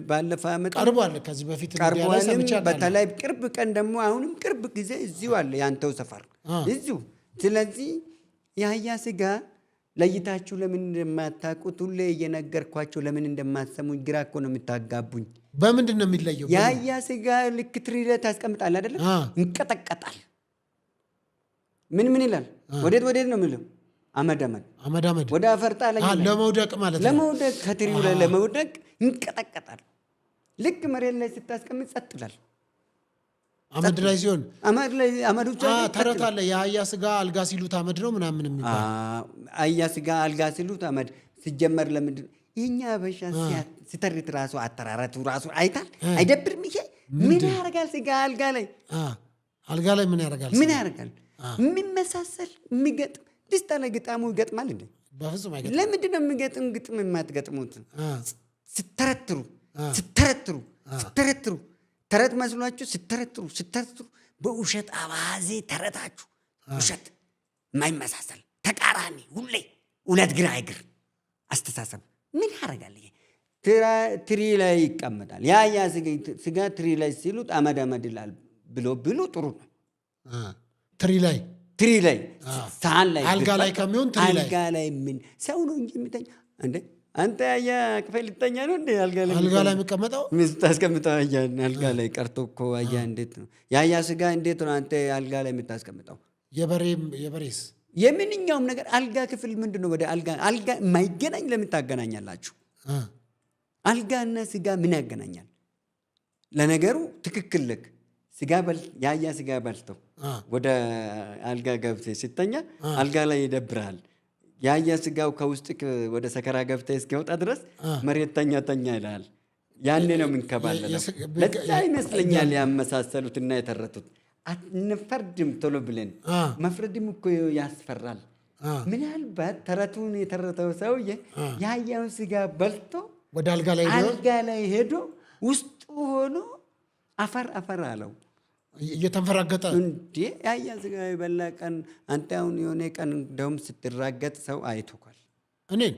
ባለፈ ዓመት ቀርቧል። ከዚህ በፊት ቀርቧልም። በተለይ ቅርብ ቀን ደግሞ አሁንም ቅርብ ጊዜ እዚሁ አለ፣ ያንተው ሰፈር እዚሁ። ስለዚህ የአህያ ስጋ ለይታችሁ ለምን እንደማታውቁት ሁሌ እየነገርኳቸው ለምን እንደማትሰሙኝ ግራ እኮ ነው የምታጋቡኝ። በምንድን ነው የሚለየው? የአህያ ስጋ ልክ ትሪ ላይ ታስቀምጣለህ አይደለም? እንቀጠቀጣል። ምን ይላል? ወዴት ነው የሚለው? አመድ ወደ አፈርጣ ላይ ለመውደቅ ማለት ነው። ለመውደቅ ከትሪው ላይ ለመውደቅ እንቀጠቀጣል። ልክ መሬት ላይ ስታስቀምጥ ጸጥ ይላል። አመድ ላይ ሲሆን አመዱ ተረት አለ። የአህያ ስጋ አልጋ ሲሉት አመድ ነው ምናምን የሚባል አህያ ስጋ አልጋ ሲሉት አመድ ሲጀመር ለምንድን የኛ በሻ ሲተርት ራሱ አተራረቱ ራሱ አይታል አይደብርም? ይሄ ምን ያደርጋል? ስጋ አልጋ ላይ ምን ያደርጋል? የሚመሳሰል የሚገጥም ደስታ ላይ ግጣሙ ይገጥማል እንዴ? በፍጹም አይገጥም። ለምንድን ነው የሚገጥም ግጥም የማትገጥሙት? ስተረትሩ ተረት መስሏችሁ ስተረትሩ በውሸት አባዜ ተረታችሁ ውሸት የማይመሳሰል ተቃራኒ ሁሌ ሁለት ግራ እግር አስተሳሰብ ምን ያደርጋል? ትሪ ላይ ይቀመጣል። ያ ስጋ ትሪ ላይ ሲሉት አመድ ይላል ብሎ ጥሩ ነው። ትሪ ላይ ሳህን ላይ አልጋ ላይ ከሚሆን ትሪ ላይ አልጋ ላይ ምን ሰው ነው እንጂ የሚተኛ እንዴ? አንተ ያያ ክፍል ልተኛ ነው እንዴ? አልጋ ላይ የሚቀመጠው ሚስት አስቀምጠው አልጋ ላይ ቀርቶ እኮ አያ እንዴት ነው ያያ ስጋ እንዴት ነው አንተ አልጋ ላይ የምታስቀምጠው? የበሬስ የምንኛውም ነገር አልጋ ክፍል ምንድን ነው? ወደ አልጋ የማይገናኝ ለምን ታገናኛላችሁ? አልጋና ስጋ ምን ያገናኛል? ለነገሩ ትክክል ልክ ያያ ስጋ በልተው ወደ አልጋ ገብተህ ስተኛ አልጋ ላይ ይደብርሃል። ያያ ስጋው ከውስጥ ወደ ሰከራ ገብተህ እስኪወጣ ድረስ መሬት ተኛ ይልሃል። ያኔ ነው የምንከባለለው። ለዛ ይመስለኛል ያመሳሰሉትና የተረቱት። አንፈርድም ቶሎ ብለን መፍረድም እኮ ያስፈራል። ምናልባት ተረቱን የተረተው ሰውዬ ያያው ስጋ በልቶ ወደ አልጋ ላይ ሄዶ ውስጡ ሆኖ አፈር አለው እየተንፈራገጠ እንዴ ያያ ስጋ የበላ ቀን አንተ አሁን የሆነ ቀን እንደውም ስትራገጥ ሰው አይቶካል። እኔን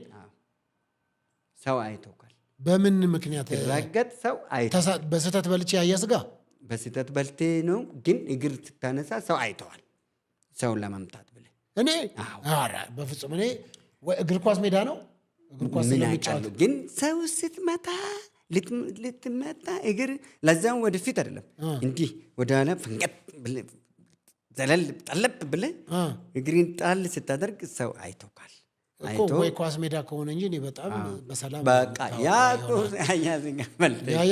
ሰው አይቶካል። በምን ምክንያት ስትራገጥ ሰው አይቶካል? በስህተት በልቼ ያያ ስጋ በስህተት በልቴ ነው፣ ግን እግር ስታነሳ ሰው አይተዋል። ሰውን ለመምታት ብለህ እኔ በፍጹም እኔ እግር ኳስ ሜዳ ነው እግር ኳስ ስለሚጫወት ግን ሰው ስትመታ ልትመታ እግር ለዛም ወደፊት አይደለም እንዲህ ወደ ኋላ ፈንገጥ ብለህ ዘለል ጠለብ ብለህ እግሪን ጣል ስታደርግ ሰው አይቶካል። ወይ ኳስ ሜዳ ከሆነ እንጂ እኔ በጣም በሰላም በቃ ያያ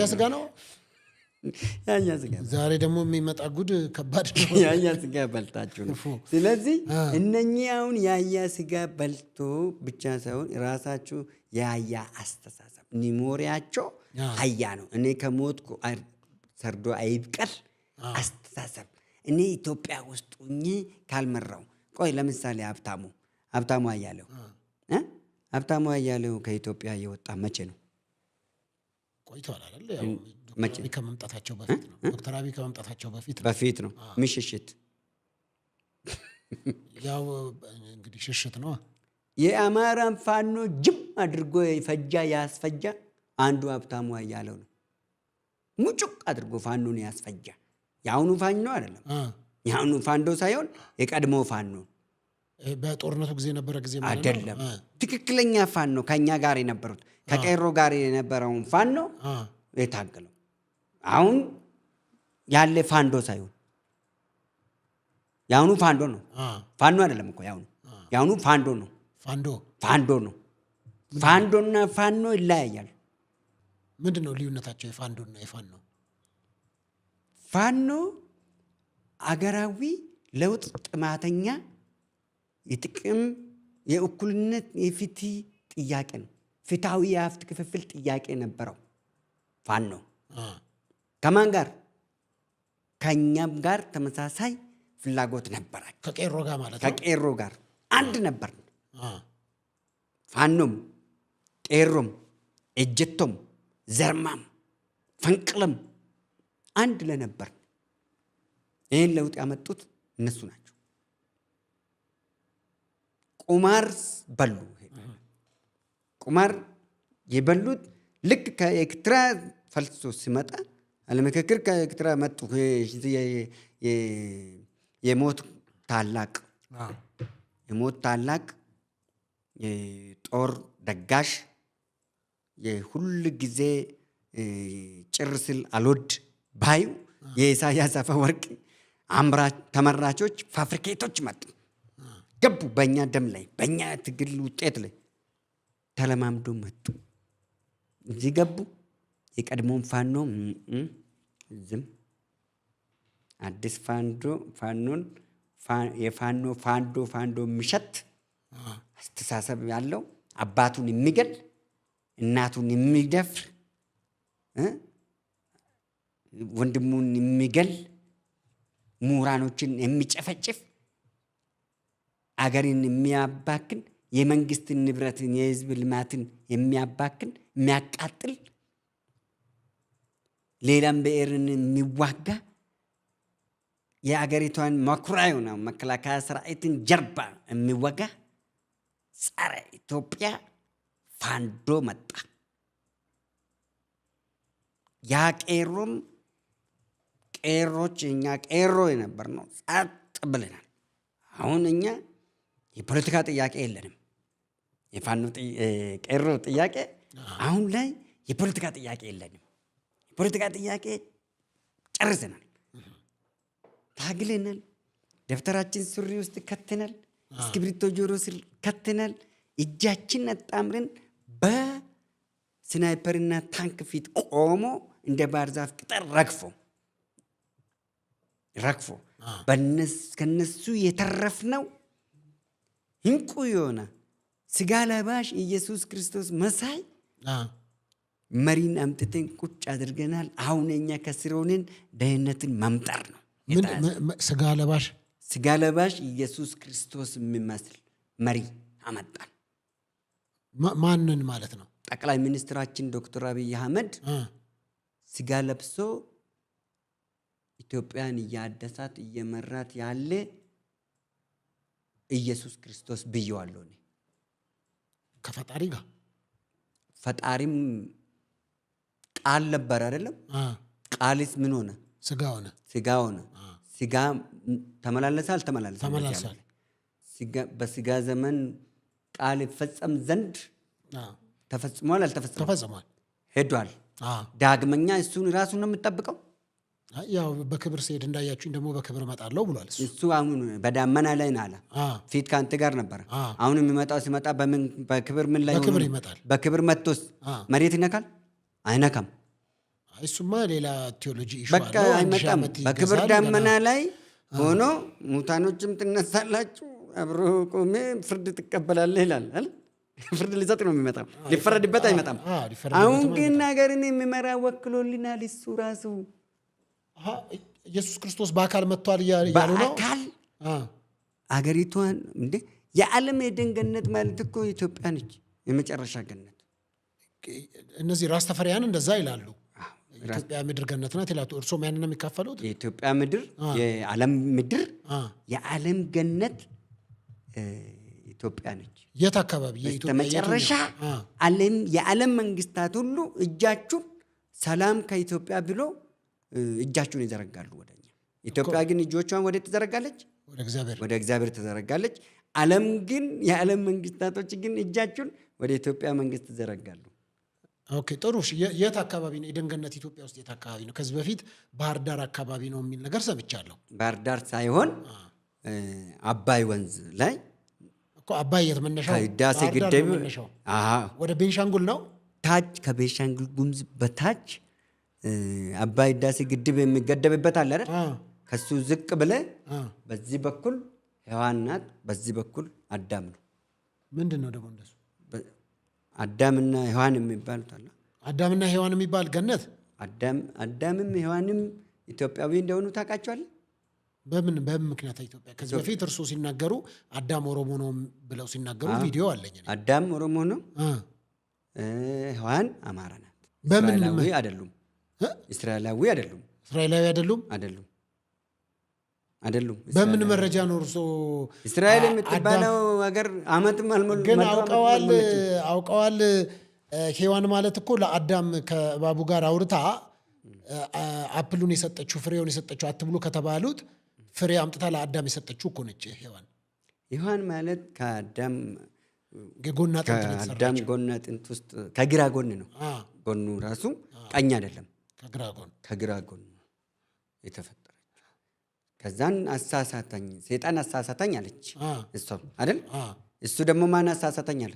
ስጋ ነው። ያያ ስጋ ዛሬ ደግሞ የሚመጣ ጉድ ከባድ ነው። ያያ ስጋ በልታችሁ ነው። ስለዚህ እነኚህ አሁን ያያ ስጋ በልቶ ብቻ ሳይሆን ራሳችሁ ያያ አስተሳሰብ ኒሞሪያቸው አያ ነው። እኔ ከሞትኩ ሰርዶ አይብቀል አስተሳሰብ እኔ ኢትዮጵያ ውስጥ ሆኜ ካልመራው ቆይ ለምሳሌ ሀብታሙ አያሌው ከኢትዮጵያ የወጣ መቼ ነው? ቆይቷል አይደል? ከመምጣታቸው በፊት ነው። ዶክተር አብይ ከመምጣታቸው በፊት ነው። ምሽሽት ያው እንግዲህ ሽሽት ነው። የአማራን ፋኖ ጅም አድርጎ ያስፈጃ አንዱ ሀብታሙ አያሌው ነው። ሙጭቅ አድርጎ ፋኖን ያስፈጃ። የአሁኑ ፋኖ አይደለም። የአሁኑ ፋኖ ሳይሆን የቀድሞ ፋኖ በጦርነቱ ጊዜ ነበረ ጊዜ ማለት አይደለም። ትክክለኛ ፋኖ ከኛ ጋር የነበሩት ከቄሮ ጋር የነበረውን ፋኖ የታገለው አሁን ያለ ፋንዶ ሳይሆን የአሁኑ ፋንዶ ነው። ፋኖ አይደለም እኮ የአሁኑ ፋንዶ ነው። ፋንዶ ነው። ፋንዶና ፋኖ ይለያያል። ምንድን ነው ልዩነታቸው? የፋንዶና የፋኖ ፋኖ አገራዊ ለውጥ ጥማተኛ የጥቅም የእኩልነት የፍትህ ጥያቄ ነው። ፍትሃዊ የሀብት ክፍፍል ጥያቄ ነበረው ፋኖ። ከማን ጋር? ከእኛም ጋር ተመሳሳይ ፍላጎት ነበራቸው። ከቄሮ ጋር ማለት ነው። ከቄሮ ጋር አንድ ነበር። ፋኖም ቄሮም እጀቶም ዘርማም ፈንቅልም አንድ ለነበር። ይህን ለውጥ ያመጡት እነሱ ናቸው። ቁማር በሉ። ቁማር የበሉት ልክ ከኤርትራ ፈልሶ ሲመጣ አለመከክር ከኤርትራ መጡ። የሞት ታላቅ የጦር ደጋሽ የሁል ጊዜ ጭር ስል አልወድ ባዩ የኢሳያስ አፈወርቂ ተመራቾች ፋብሪኬቶች መጡ ገቡ። በእኛ ደም ላይ በእኛ ትግል ውጤት ላይ ተለማምዶ መጡ። እዚህ ገቡ። የቀድሞውን ፋኖ ዝም አዲስ ፋኖን ፋንዶ የሚሸት አስተሳሰብ ያለው አባቱን የሚገል እናቱን የሚደፍር ወንድሙን የሚገል ምሁራኖችን የሚጨፈጭፍ አገርን የሚያባክን የመንግስትን ንብረትን የህዝብ ልማትን የሚያባክን የሚያቃጥል ሌላም ብሔርን የሚዋጋ የአገሪቷን መኩሪያ ነው መከላከያ ሰራዊትን ጀርባ የሚወጋ ጸረ ኢትዮጵያ ፋንዶ መጣ። ያ ቄሮች እኛ ቄሮ የነበር ነው ጸጥ ብለናል። አሁን እኛ የፖለቲካ ጥያቄ የለንም። የፋኖ ቄሮ ጥያቄ አሁን ላይ የፖለቲካ ጥያቄ የለንም። የፖለቲካ ጥያቄ ጨርሰናል። ታግለናል። ደብተራችን ሱሪ ውስጥ ከተናል። እስክሪብቶ ጆሮ ስር ከተናል። እጃችን አጣምረን በስናይፐርና ታንክ ፊት ቆሞ እንደ ባህር ዛፍ ቅጠል ረግፎ ከነሱ የተረፍነው እንቁ የሆነ ስጋ ለባሽ ኢየሱስ ክርስቶስ መሳይ መሪን አምጥተን ቁጭ አድርገናል። አሁን እኛ ከስር ሆነን ደህንነትን መምጠር ነው። ስጋ ለባሽ ኢየሱስ ክርስቶስ የሚመስል መሪ አመጣን። ማንን ማለት ነው? ጠቅላይ ሚኒስትራችን ዶክተር አብይ አህመድ ስጋ ለብሶ ኢትዮጵያን እያደሳት እየመራት ያለ ኢየሱስ ክርስቶስ ብየዋለሁ። እኔ ከፈጣሪ ጋር ፈጣሪም ቃል ነበር አይደለም? ቃልስ ምን ሆነ? ስጋ ሆነ። ስጋ ተመላለሰ አልተመላለሰም? በስጋ ዘመን ቃል ይፈጸም ዘንድ ተፈጽሟል አልተፈጸመም? ተፈጽሟል። ሄዷል። ዳግመኛ እሱን ራሱን ነው የምጠብቀው። ያው በክብር ሲሄድ እንዳያችሁኝ ደግሞ በክብር እመጣለሁ ብሏል። እሱ አሁን በዳመና ላይ ነው አለ። ፊት ከአንተ ጋር ነበር። አሁን የሚመጣው ሲመጣ በክብር ምን ላይ በክብር ይመጣል? በክብር መጥቶስ መሬት ይነካል? አይነካም። እሱማ ሌላ ቴዎሎጂ ኢሹ በቃ አይመጣም። በክብር ዳመና ላይ ሆኖ ሙታኖችም ትነሳላችሁ፣ አብሮ ቆሜ ፍርድ ትቀበላለህ ይላል አይደል? ፍርድ ሊሰጥ ነው የሚመጣው፣ ሊፈረድበት አይመጣም። አሁን ግን ሀገርን የሚመራ ወክሎልናል እሱ ራሱ። ኢየሱስ ክርስቶስ በአካል መጥቷል እያሉ ነው። በአካል አገሪቷን እንደ የዓለም የኤደን ገነት ማለት እኮ ኢትዮጵያ ነች፣ የመጨረሻ ገነት። እነዚህ ራስተፈሪያን እንደዛ ይላሉ። ኢትዮጵያ ምድር ገነት ናት ይላሉ። እርሶም ያንን ነው የሚካፈሉት? የኢትዮጵያ ምድር የዓለም ምድር የዓለም ገነት ኢትዮጵያ ነች። የት አካባቢ? በመጨረሻ የዓለም መንግስታት ሁሉ እጃችሁን ሰላም ከኢትዮጵያ ብሎ እጃችሁን ይዘረጋሉ ወደኛ። ኢትዮጵያ ግን እጆቿን ወደ ትዘረጋለች? ወደ እግዚአብሔር ትዘረጋለች። ዓለም ግን የዓለም መንግስታቶች ግን እጃችሁን ወደ ኢትዮጵያ መንግስት ትዘረጋሉ። ኦኬ ጥሩ። የት አካባቢ ነው ኤደን ገነት? ኢትዮጵያ ውስጥ የት አካባቢ ነው? ከዚህ በፊት ባህር ዳር አካባቢ ነው የሚል ነገር ሰምቻለሁ። ባህር ዳር ሳይሆን አባይ ወንዝ ላይ እኮ። አባይ የት መነሻው? ከህዳሴ ግድብ ወደ ቤንሻንጉል ነው። ታች ከቤንሻንጉል ጉሙዝ በታች አባይ ህዳሴ ግድብ የሚገደብበት አለ አይደል? ከሱ ዝቅ ብለ በዚህ በኩል ሔዋን ናት፣ በዚህ በኩል አዳም ነው። ምንድን ነው ደግሞ እንደሱ? አዳምና ሔዋን የሚባሉት አለ። አዳምና ሔዋን የሚባል ገነት። አዳምም ሔዋንም ኢትዮጵያዊ እንደሆኑ ታውቃቸዋለህ? በምን ምክንያት ኢትዮጵያ? ከዚህ በፊት እርሱ ሲናገሩ አዳም ኦሮሞ ነው ብለው ሲናገሩ ቪዲዮ አለኝ። አዳም ኦሮሞ ነው፣ ሔዋን አማራ ናት። እስራኤላዊ አይደሉም። እስራኤላዊ አይደሉም። በምን መረጃ ነው እርሶ? እስራኤል የምትባለው ሀገር ዓመትም አልሞላም። ግን አውቀዋል። ሔዋን ማለት እኮ ለአዳም ከእባቡ ጋር አውርታ አፕሉን የሰጠችው ፍሬውን የሰጠችው አትብሉ ከተባሉት ፍሬ አምጥታ ለአዳም የሰጠችው እኮ ነች ሔዋን። ሔዋን ማለት ከአዳም ጎን አጥንት ውስጥ ከግራ ጎን ነው። ጎኑ ራሱ ቀኝ አይደለም፣ ከግራ ጎን የተፈጠረች። ከዛን አሳሳተኝ፣ ሴጣን አሳሳተኝ አለች እሷ አይደል? እሱ ደግሞ ማን አሳሳተኝ አለ?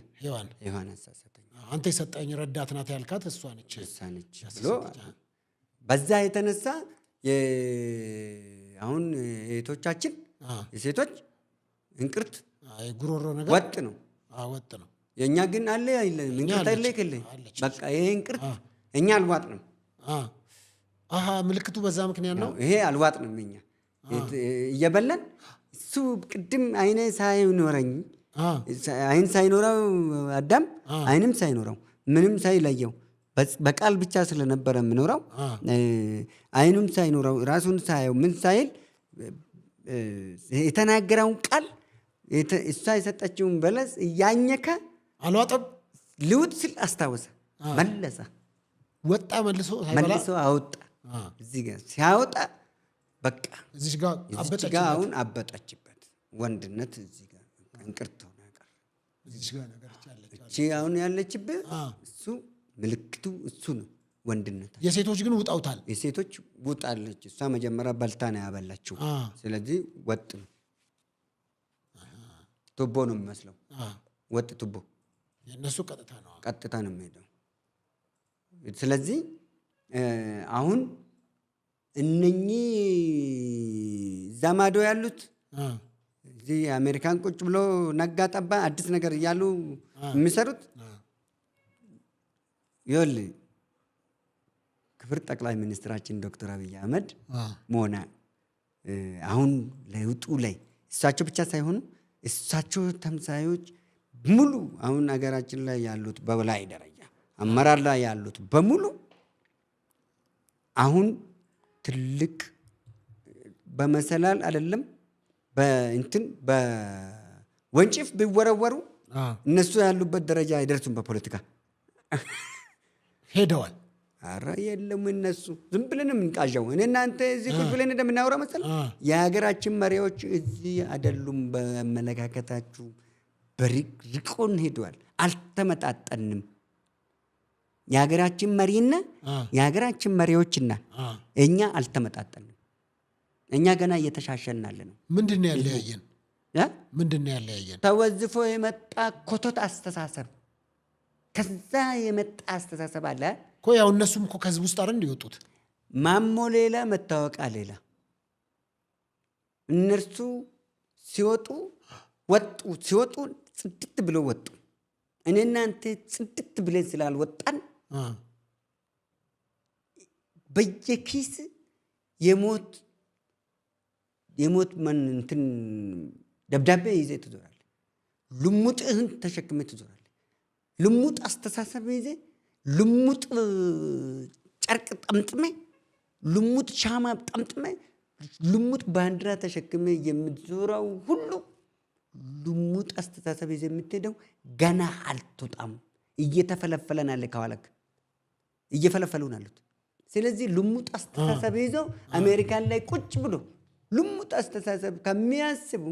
ሔዋን አሳሳተኝ። አንተ የሰጠኝ ረዳት ናት ያልካት እሷ ነች ብሎ በዛ የተነሳ የሴቶቻችን የሴቶች እንቅርት ጉሮሮ ነገር ወጥ ነው። ወጥ ነው። የኛ ግን አለ አይደለም እንቅርት አለ ከለ በቃ ይሄ እንቅርት እኛ አልዋጥንም። ምልክቱ በዛ ምክንያት ነው። ይሄ አልዋጥንም እኛ እየበላን እሱ ቅድም አይኔ ሳይኖረኝ አይን ሳይኖረው አዳም አይንም ሳይኖረው ምንም ሳይለየው በቃል ብቻ ስለነበረ የምኖረው አይኑም ሳይኖረው ራሱን ሳየው ምን ሳይል የተናገረውን ቃል እሷ የሰጠችውን በለስ እያኘከ አልዋጠም። ልውጥ ሲል አስታወሰ፣ መለሰ፣ ወጣ፣ መልሶ አወጣ። እዚህ ጋር ሲያወጣ በቃ እዚህ ጋር አሁን አበጠችበት ወንድነት እዚህ ጋር እንቅርት ሆነ ቀር። እዚህ ጋር ነገር እቺ አሁን ያለችበት እሱ ምልክቱ እሱ ነው ወንድነት። የሴቶች ግን ውጣውታል። የሴቶች ውጣለች። እሷ መጀመሪያ በልታ ነው ያበላችው። ስለዚህ ወጥ ነው፣ ቱቦ ነው የሚመስለው። ወጥ ቱቦ የነሱ ቀጥታ ነው የሚሄደው። ስለዚህ አሁን እነኚህ ዛማዶ ያሉት እዚህ አሜሪካን ቁጭ ብሎ ነጋ ጠባ አዲስ ነገር እያሉ የሚሰሩት ይኸውልህ ክብር ጠቅላይ ሚኒስትራችን ዶክተር አብይ አህመድ ሞና አሁን ለውጡ ላይ እሳቸው ብቻ ሳይሆኑ እሳቸው ተምሳዮች ሙሉ አሁን ሀገራችን ላይ ያሉት በበላይ ደረጃ አመራር ላይ ያሉት በሙሉ አሁን ትልቅ በመሰላል አይደለም በእንትን በወንጭፍ ቢወረወሩ እነሱ ያሉበት ደረጃ አይደርሱም። በፖለቲካ ሄደዋል። ኧረ የለም እነሱ ዝም ብለን የምንቃዣው እኔ እናንተ እዚህ ቁጭ ብለን እንደምናወራ መሰለህ። የሀገራችን መሪዎች እዚህ አይደሉም። በአመለካከታችሁ በርቆን ሄደዋል። አልተመጣጠንም። የሀገራችን መሪና የሀገራችን መሪዎችና እኛ አልተመጣጠንም። እኛ ገና እየተሻሸናል ነው። ምንድነው ያለያየን? ምንድነው ያለያየን? ተወዝፎ የመጣ ኮቶት አስተሳሰብ፣ ከዛ የመጣ አስተሳሰብ አለ እኮ። ያው እነሱም እኮ ከህዝብ ውስጥ አይደል እንዲወጡት። ማሞ ሌላ መታወቂያ ሌላ። እነርሱ ሲወጡ ጽድት ብሎ ወጡ። እኔ እናንተ ጽድት ብለን ስላልወጣን በየኪስ የሞት ማን እንትን ደብዳቤ ይዘህ ትዞራለህ። ልሙጥህን ተሸክመህ ትዞራለህ። ልሙጥ አስተሳሰብ ይዘህ ልሙጥ ጨርቅ ጠምጥሜ ልሙጥ ሻማ ጠምጥሜ ልሙጥ ባንዲራ ተሸክመ የምትዞራው ሁሉ ልሙጥ አስተሳሰብ ይዘህ የምትሄደው ገና አልተወጣም። እየተፈለፈለን አለ ከኋላክ እየፈለፈሉን አሉት። ስለዚህ ልሙጥ አስተሳሰብ ይዘው አሜሪካን ላይ ቁጭ ብሎ ልሙጥ አስተሳሰብ ከሚያስቡ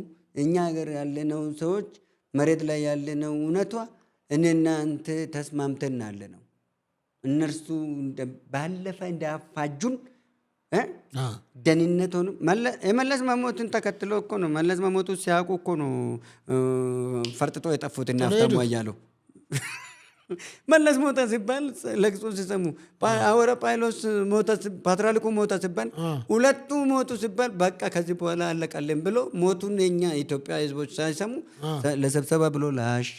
እኛ ሀገር ያለነው ሰዎች መሬት ላይ ያለነው እውነቷ እኔና አንተ ተስማምተን ያለነው እነርሱ ባለፈ እንዳፋጁን ደህንነት ሆኖ የመለስ መሞትን ተከትሎ እኮ ነው። መለስ መሞቱ ሲያውቁ እኮ ነው ፈርጥጦ የጠፉትና አፍተሙ እያለው መለስ ሞታ ሲባል ለቅሶ ሲሰሙ አወረ ጳውሎስ ሞታ ፓትርያርኩ ሞታ ሲባል ሁለቱ ሞቱ ሲባል በቃ ከዚህ በኋላ አለቀልን ብሎ ሞቱን የኛ ኢትዮጵያ ሕዝቦች ሳይሰሙ ለስብሰባ ብሎ ላሽ።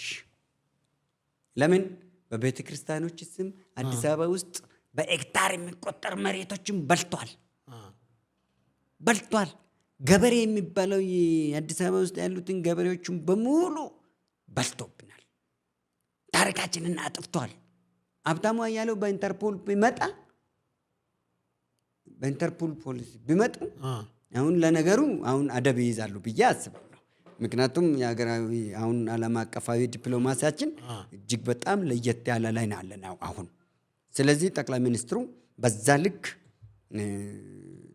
ለምን በቤተ ክርስቲያኖች ስም አዲስ አበባ ውስጥ በሄክታር የሚቆጠር መሬቶችን በልቷል። ገበሬ የሚባለው የአዲስ አበባ ውስጥ ያሉትን ገበሬዎችን በሙሉ በልቶብናል። ታሪካችንን አጥፍቷል። ሀብታሙ አያሌው በኢንተርፖል ቢመጣ በኢንተርፖል ፖሊስ ቢመጡ አሁን ለነገሩ አሁን አደብ ይይዛሉ ብዬ አስባለሁ። ምክንያቱም የሀገራዊ አሁን ዓለም አቀፋዊ ዲፕሎማሲያችን እጅግ በጣም ለየት ያለ ላይ ነው ያለን አሁን። ስለዚህ ጠቅላይ ሚኒስትሩ በዛ ልክ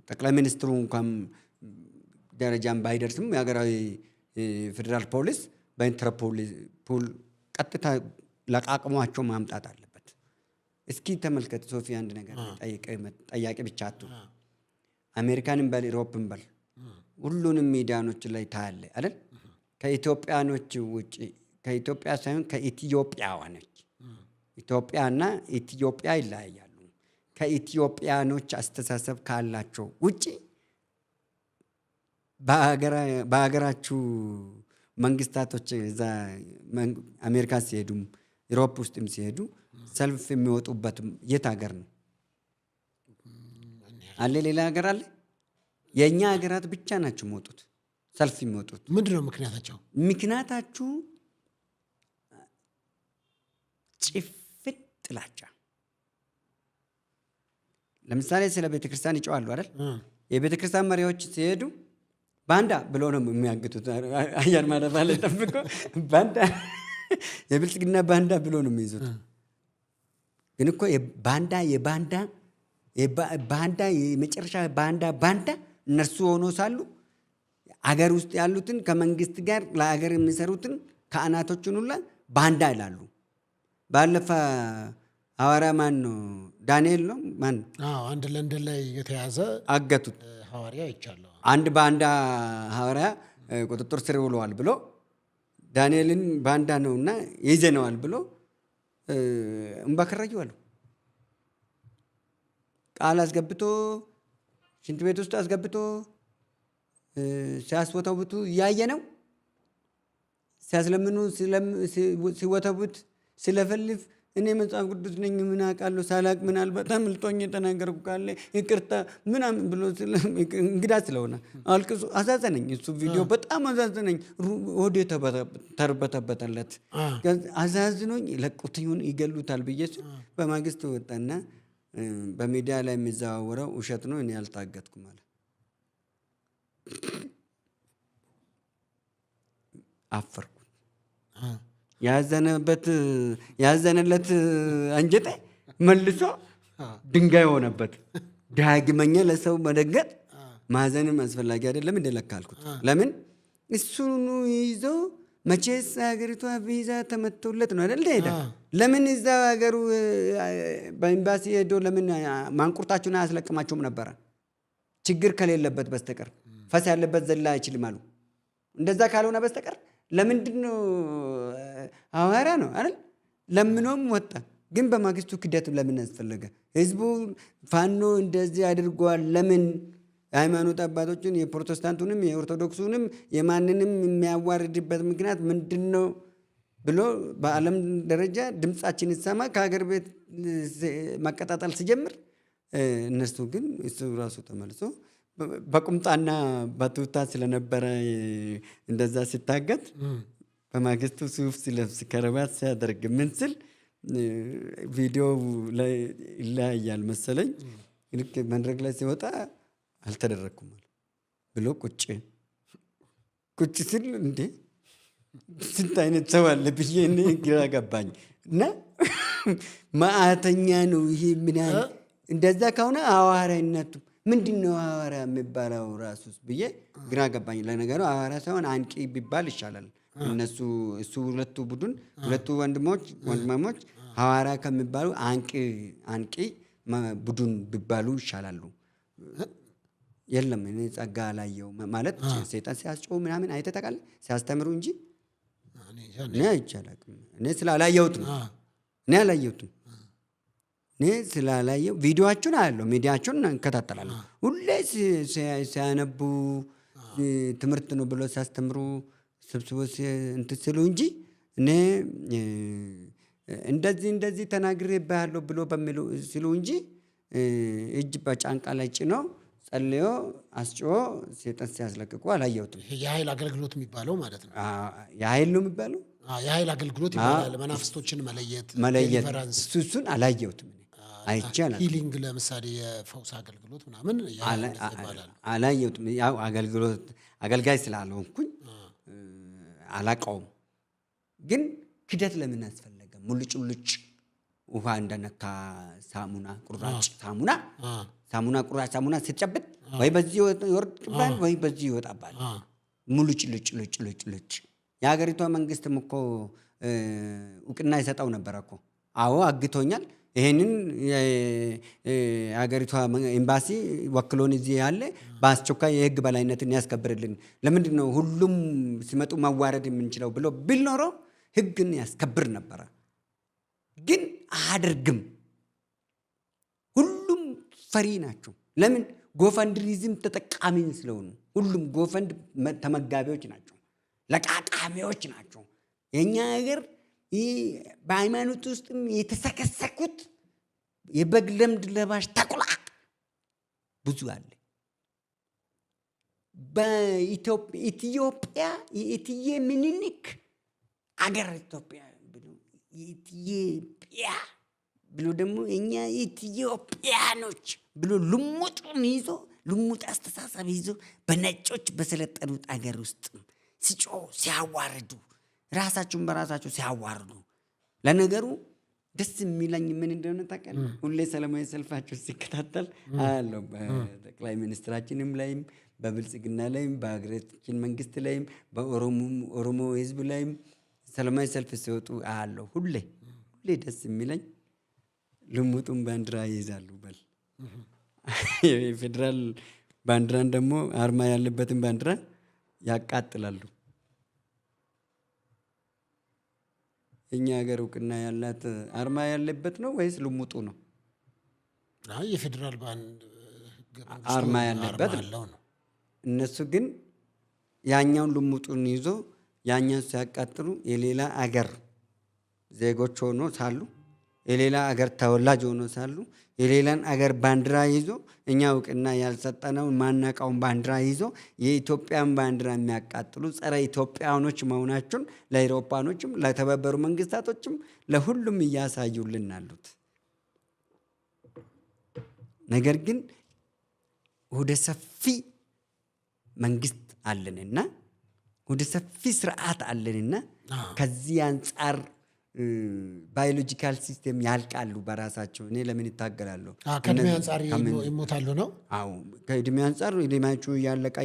ጠቅላይ ሚኒስትሩ እንኳን ደረጃም ባይደርስም የሀገራዊ ፌዴራል ፖሊስ በኢንተርፖል ቀጥታ ለቃቅሟቸው ማምጣት አለበት። እስኪ ተመልከት ሶፊ፣ አንድ ነገር ጠያቂ ብቻ አትሁን። አሜሪካንን በል ኢሮፕን በል ሁሉንም ሚዲያኖች ላይ ታያለ አይደል? ከኢትዮጵያኖች ውጭ ከኢትዮጵያ ሳይሆን ከኢትዮጵያውያኖች ኢትዮጵያና ኢትዮጵያ ይለያያሉ። ከኢትዮጵያኖች አስተሳሰብ ካላቸው ውጭ በሀገራችሁ መንግስታቶች እዛ አሜሪካ ሲሄዱ ዩሮፕ ውስጥም ሲሄዱ ሰልፍ የሚወጡበት የት ሀገር ነው አለ? ሌላ ሀገር አለ? የእኛ ሀገራት ብቻ ናቸው የሚወጡት ሰልፍ የሚወጡት። ምንድን ነው ምክንያታቸው? ምክንያታችሁ ጭፍን ጥላቻ። ለምሳሌ ስለ ቤተክርስቲያን ይጮዋሉ አይደል? የቤተክርስቲያን መሪዎች ሲሄዱ ባንዳ ብሎ ነው የሚያግቱት። አየር ማረፊያ ላይ ጠብቆ ባንዳ የብልጽግና ባንዳ ብሎ ነው የሚይዙት። ግን እኮ ባንዳ የመጨረሻ ባንዳ እነርሱ ሆኖ ሳሉ አገር ውስጥ ያሉትን ከመንግስት ጋር ለአገር የሚሰሩትን ካህናቶችን ሁላ ባንዳ ይላሉ። ባለፈ ሐዋርያ ማን ነው? ዳንኤል ነው ማን? አንድ ለንደን ላይ የተያዘ አገቱት ሐዋርያ ይቻላል። አንድ ባንዳ ሐዋርያ ቁጥጥር ስር ውለዋል ብሎ ዳንኤልን ባንዳ ነውና ይዘነዋል ብሎ እንባከራዩ ቃል አስገብቶ ሽንት ቤት ውስጥ አስገብቶ ሲያስወተውቱ እያየ ነው። ሲያስለምኑ ሲወተውት ስለፈልፍ እኔ መጽሐፍ ቅዱስ ነኝ ምን አውቃለሁ ሳላቅ ምናልባት አምልጦኝ የተናገርኩ ካለ ይቅርታ ምናምን ብሎ እንግዳ ስለሆነ አልቅሶ አሳዘነኝ። እሱ ቪዲዮ በጣም አሳዘነኝ። ሆዴ ተርበተበተለት። አሳዝኖኝ ለቁት ይሁን ይገሉታል ብዬ በማግስት ወጣና በሚዲያ ላይ የሚዘዋወረው ውሸት ነው እኔ አልታገትኩም አለ። አፈርኩ። ያዘነለት አንጀቴ መልሶ ድንጋይ ሆነበት። ዳግመኛ ለሰው መደገጥ ማዘንም አስፈላጊ አይደለም እንደለካ አልኩት። ለምን እሱኑ ይዞ መቼስ ሀገሪቷ ቪዛ ተመቶለት ነው አይደል ሄደ። ለምን እዛ ሀገሩ በኤምባሲ ሄዶ ለምን ማንቁርታችሁን አያስለቅማችሁም ነበረ? ችግር ከሌለበት በስተቀር ፈስ ያለበት ዘላ አይችልም አሉ። እንደዛ ካልሆነ በስተቀር ለምንድን ነው ሐዋርያ ነው አይደል? ለምኖም ወጣ። ግን በማግስቱ ክደት ለምን አስፈለገ? ህዝቡ ፋኖ እንደዚህ አድርጓል። ለምን የሃይማኖት አባቶችን የፕሮቴስታንቱንም የኦርቶዶክሱንም የማንንም የሚያዋርድበት ምክንያት ምንድን ነው ብሎ በዓለም ደረጃ ድምፃችን ይሰማ ከሀገር ቤት ማቀጣጠል ሲጀምር እነሱ ግን እሱ ራሱ ተመልሶ በቁምጣና በቱታ ስለነበረ እንደዛ ሲታገት በማግስቱ ሱፍ ሲለብስ ከረባት ሲያደርግ ምን ስል ቪዲዮ ላይ ይለያያል መሰለኝ። ልክ መድረክ ላይ ሲወጣ አልተደረኩም ብሎ ቁጭ ስል እንዴ ስንት አይነት ሰው አለ ብዬ እኔ ግራ ገባኝ። እና ማዕተኛ ነው ይሄ ምናምን እንደዛ ከሆነ ሐዋርያነቱ ምንድን ነው ሐዋርያ የሚባለው ራሱስ ብዬ ግራ ገባኝ። ለነገሩ ሐዋርያ ሳይሆን አንቂ ቢባል ይሻላል። እሱ ሁለቱ ወንድማሞች ሐዋርያ ከሚባሉ አንቂ ቡድን ቢባሉ ይሻላሉ። የለም እኔ ጸጋ አላየው ማለት ሰይጣን ሲያስጮህ ምናምን አይተህ ታውቃለህ? ሲያስተምሩ እንጂ እኔ አይቻላቅም። እኔ ስላላየሁት ነው። እኔ ስላላየው ቪዲዮአችሁን አያለሁ፣ ሚዲያችሁን እንከታተላለሁ። ሁሌ ሲያነቡ ትምህርት ነው ብሎ ሲያስተምሩ ሰብስቦ እንትን ስሉ እንጂ እኔ እንደዚህ ተናግሬብሃለሁ ብሎ በሚሉ ሲሉ እንጂ እጅ በጫንቃ ላይ ጭኖ ጸልዮ አስጮ ሰይጣን ሲያስለቅቁ አላየሁትም። የኃይል አገልግሎት የሚባለው ማለት ነው። የኃይል ነው የሚባለው። የኃይል አገልግሎት ይባላል። መናፍስቶችን መለየት እሱን አላየሁትም። አይቻልም። ሂሊንግ ለምሳሌ የፈውስ አገልግሎት ምናምን አላየሁትም። ያው አገልጋይ ስላልሆንኩኝ አላውቀውም። ግን ክደት ለምን አስፈለገ? ሙልጭ ውሃ እንደነካ ቁራጭ ሳሙና ስትጨብጥ ወይ በዚህ ይወርድባል ወይ በዚህ ይወጣባል። ሙልጭ የሀገሪቷ መንግስትም እኮ እውቅና ይሰጠው ነበር እኮ። አዎ አግቶኛል። ይሄንን የሀገሪቷ ኤምባሲ ወክሎን እዚህ ያለ በአስቸኳይ የህግ በላይነትን ያስከብርልን። ለምንድን ነው ሁሉም ሲመጡ ማዋረድ የምንችለው ብሎ ቢል ኖሮ ህግን ያስከብር ነበረ። ግን አያደርግም። ሁሉም ፈሪ ናቸው። ለምን? ጎፈንድሪዝም ተጠቃሚ ስለሆኑ ሁሉም ጎፈንድ ተመጋቢዎች ናቸው፣ ለቃቃሚዎች ናቸው። የኛ ሀገር በሃይማኖት ውስጥም የተሰከሰኩት የበግ ለምድ ለባሽ ተኩላ ብዙ አለ። በኢትዮጵያ የእትዬ ምኒልክ አገር ኢትዮጵያ ብሎ ደግሞ እኛ ኢትዮጵያኖች ብሎ ልሙጡን ይዞ ልሙጥ አስተሳሰብ ይዞ በነጮች በሰለጠኑት አገር ውስጥ ሲጮህ ሲያዋርዱ ራሳቸውን በራሳቸው ሲያዋርዱ፣ ለነገሩ ደስ የሚለኝ ምን እንደሆነ ታውቃለህ? ሁሌ ሰላማዊ ሰልፋቸው ሲከታተል አያለው። በጠቅላይ ሚኒስትራችንም ላይም በብልጽግና ላይም በሀገራችን መንግስት ላይም በኦሮሞ ህዝብ ላይም ሰላማዊ ሰልፍ ሲወጡ አያለው። ሁሌ ደስ የሚለኝ ልሙጡን ባንዲራ ይይዛሉ። በል የፌዴራል ባንዲራን ደግሞ አርማ ያለበትን ባንዲራ ያቃጥላሉ። እኛ ሀገር እውቅና ያላት አርማ ያለበት ነው ወይስ ልሙጡ ነው? የፌዴራል አርማ ያለበት ነው። እነሱ ግን ያኛውን ልሙጡን ይዞ ያኛውን ሲያቃጥሉ የሌላ አገር ዜጎች ሆኖ ሳሉ የሌላ አገር ተወላጅ ሆኖ ሳሉ የሌላን አገር ባንዲራ ይዞ እኛ እውቅና ያልሰጠነውን ማናቃውን ባንዲራ ይዞ የኢትዮጵያን ባንዲራ የሚያቃጥሉ ጸረ ኢትዮጵያኖች መሆናቸውን ለአውሮፓኖችም ለተባበሩ መንግስታቶችም ለሁሉም እያሳዩልን አሉት። ነገር ግን ወደ ሰፊ መንግስት አለንና ወደ ሰፊ ስርዓት አለንና ከዚህ አንጻር ባዮሎጂካል ሲስተም ያልቃሉ በራሳቸው። እኔ ለምን ይታገላለሁ? ከእድሜ አንጻር ይሞታሉ ነው። አዎ ከእድሜ አንጻር እድሜያቸው እያለቀ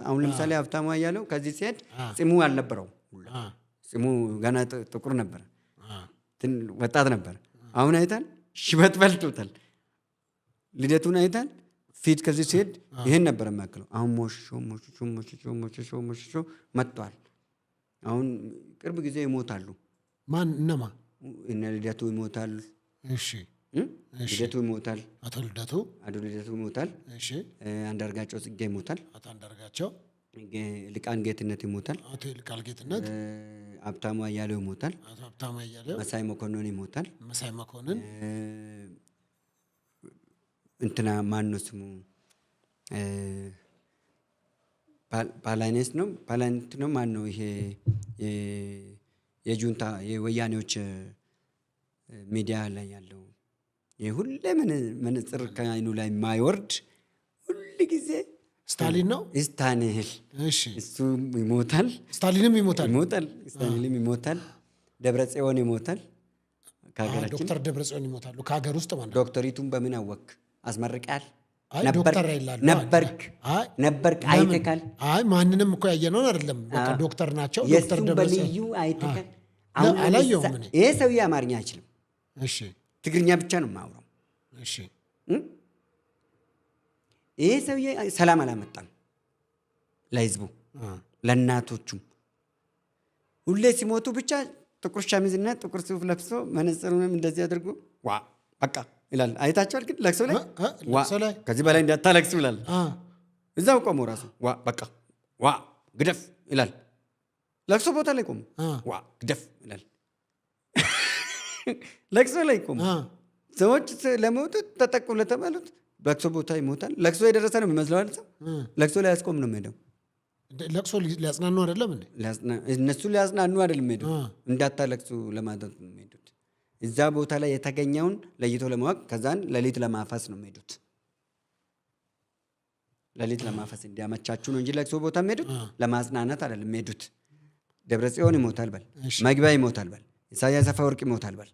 አሁን ለምሳሌ ሀብታሙ አያሌው ከዚህ ሲሄድ ፂሙ አልነበረው። ፂሙ ገና ጥቁር ነበር፣ ወጣት ነበር። አሁን አይታል ሽበት በልቶታል። ልደቱን አይታል ፊት ከዚህ ሲሄድ ይሄን ነበር የሚያክለው። አሁን ሞሽሾ መጥቷል። አሁን ቅርብ ጊዜ ይሞታሉ። ማን እነማ? እነ ልደቱ ይሞታል። እሺ ልደቱ ይሞታል። አቶ ልደቱ ይሞታል። እሺ አንዳርጋቸው ጽጌ ይሞታል። አቶ አንዳርጋቸው፣ ልቃን ጌትነት ይሞታል። አቶ ልቃን ጌትነት፣ ሀብታሙ አያሌው ይሞታል። አቶ ሀብታሙ አያሌው፣ መሳይ መኮንን ይሞታል። መሳይ መኮንን፣ እንትና ማን ነው ስሙ? ፓላኔስ ነው ፓላንት ነው ማን ነው ይሄ? የጁንታ የወያኔዎች ሚዲያ ላይ ያለው ሁሌ መነጽር ከአይኑ ላይ የማይወርድ ሁል ጊዜ ስታሊን ነው። ስታንህል እሺ፣ እሱ ይሞታል። ስታሊንም ስታሊንም ይሞታል። ደብረጽዮን ይሞታል። ከሀገራችን ዶክተር ደብረጽዮን ይሞታሉ። ከሀገር ውስጥ ማለት ዶክተሪቱን በምን አወቅ? አስመርቃል ነበርክ አይተካል። ማንንም እኮ ያየነውን አይደለም። በቃ ዶክተር ናቸው። ዶክተር በልዩ አይተካል። አላየሁም እኔ። ይሄ ሰውዬ አማርኛ አይችልም። እሺ፣ ትግርኛ ብቻ ነው የማውራው። እሺ፣ ይሄ ሰውዬ ሰላም አላመጣም ለህዝቡ፣ ለእናቶቹም። ሁሌ ሲሞቱ ብቻ ጥቁር ሸሚዝና ጥቁር ሱፍ ለብሶ መነጽሩንም እንደዚህ አድርጎ በቃ ይላል። አይታችኋል? ግን ለቅሶ ላይ ከዚህ በላይ እንዳታለቅሱ ይላል። እዛው ቆሞ ራሱ በቃ ግደፍ ይላል። ለቅሶ ቦታ ላይ ቆሞ ግደፍ ይላል። ለቅሶ ላይ ቆሞ ሰዎች ለሞቱት ተጠቁ ለተባሉት ለቅሶ ቦታ ይሞታል። ለቅሶ የደረሰ ነው የሚመስለው አይደል? ሰው ለቅሶ ላይ ያስቆም ነው የሚሄደው። ለቅሶ ሊያጽናኑ አይደለም እንዴ? እነሱ ሊያጽናኑ አይደለም የሚሄዱት፣ እንዳታለቅሱ ለማለት ነው የሚሄዱት። እዛ ቦታ ላይ የተገኘውን ለይቶ ለማወቅ ከዛን ሌሊት ለማፈስ ነው የሚሄዱት። ሌሊት ለማፈስ እንዲያመቻችሁ ነው እንጂ ለቅሶ ቦታ የሚሄዱት ለማጽናናት አይደለም የሚሄዱት። ደብረጽዮን ይሞታል በል፣ መግቢያ ይሞታል በል፣ ኢሳያስ አፈወርቅ ይሞታል በል።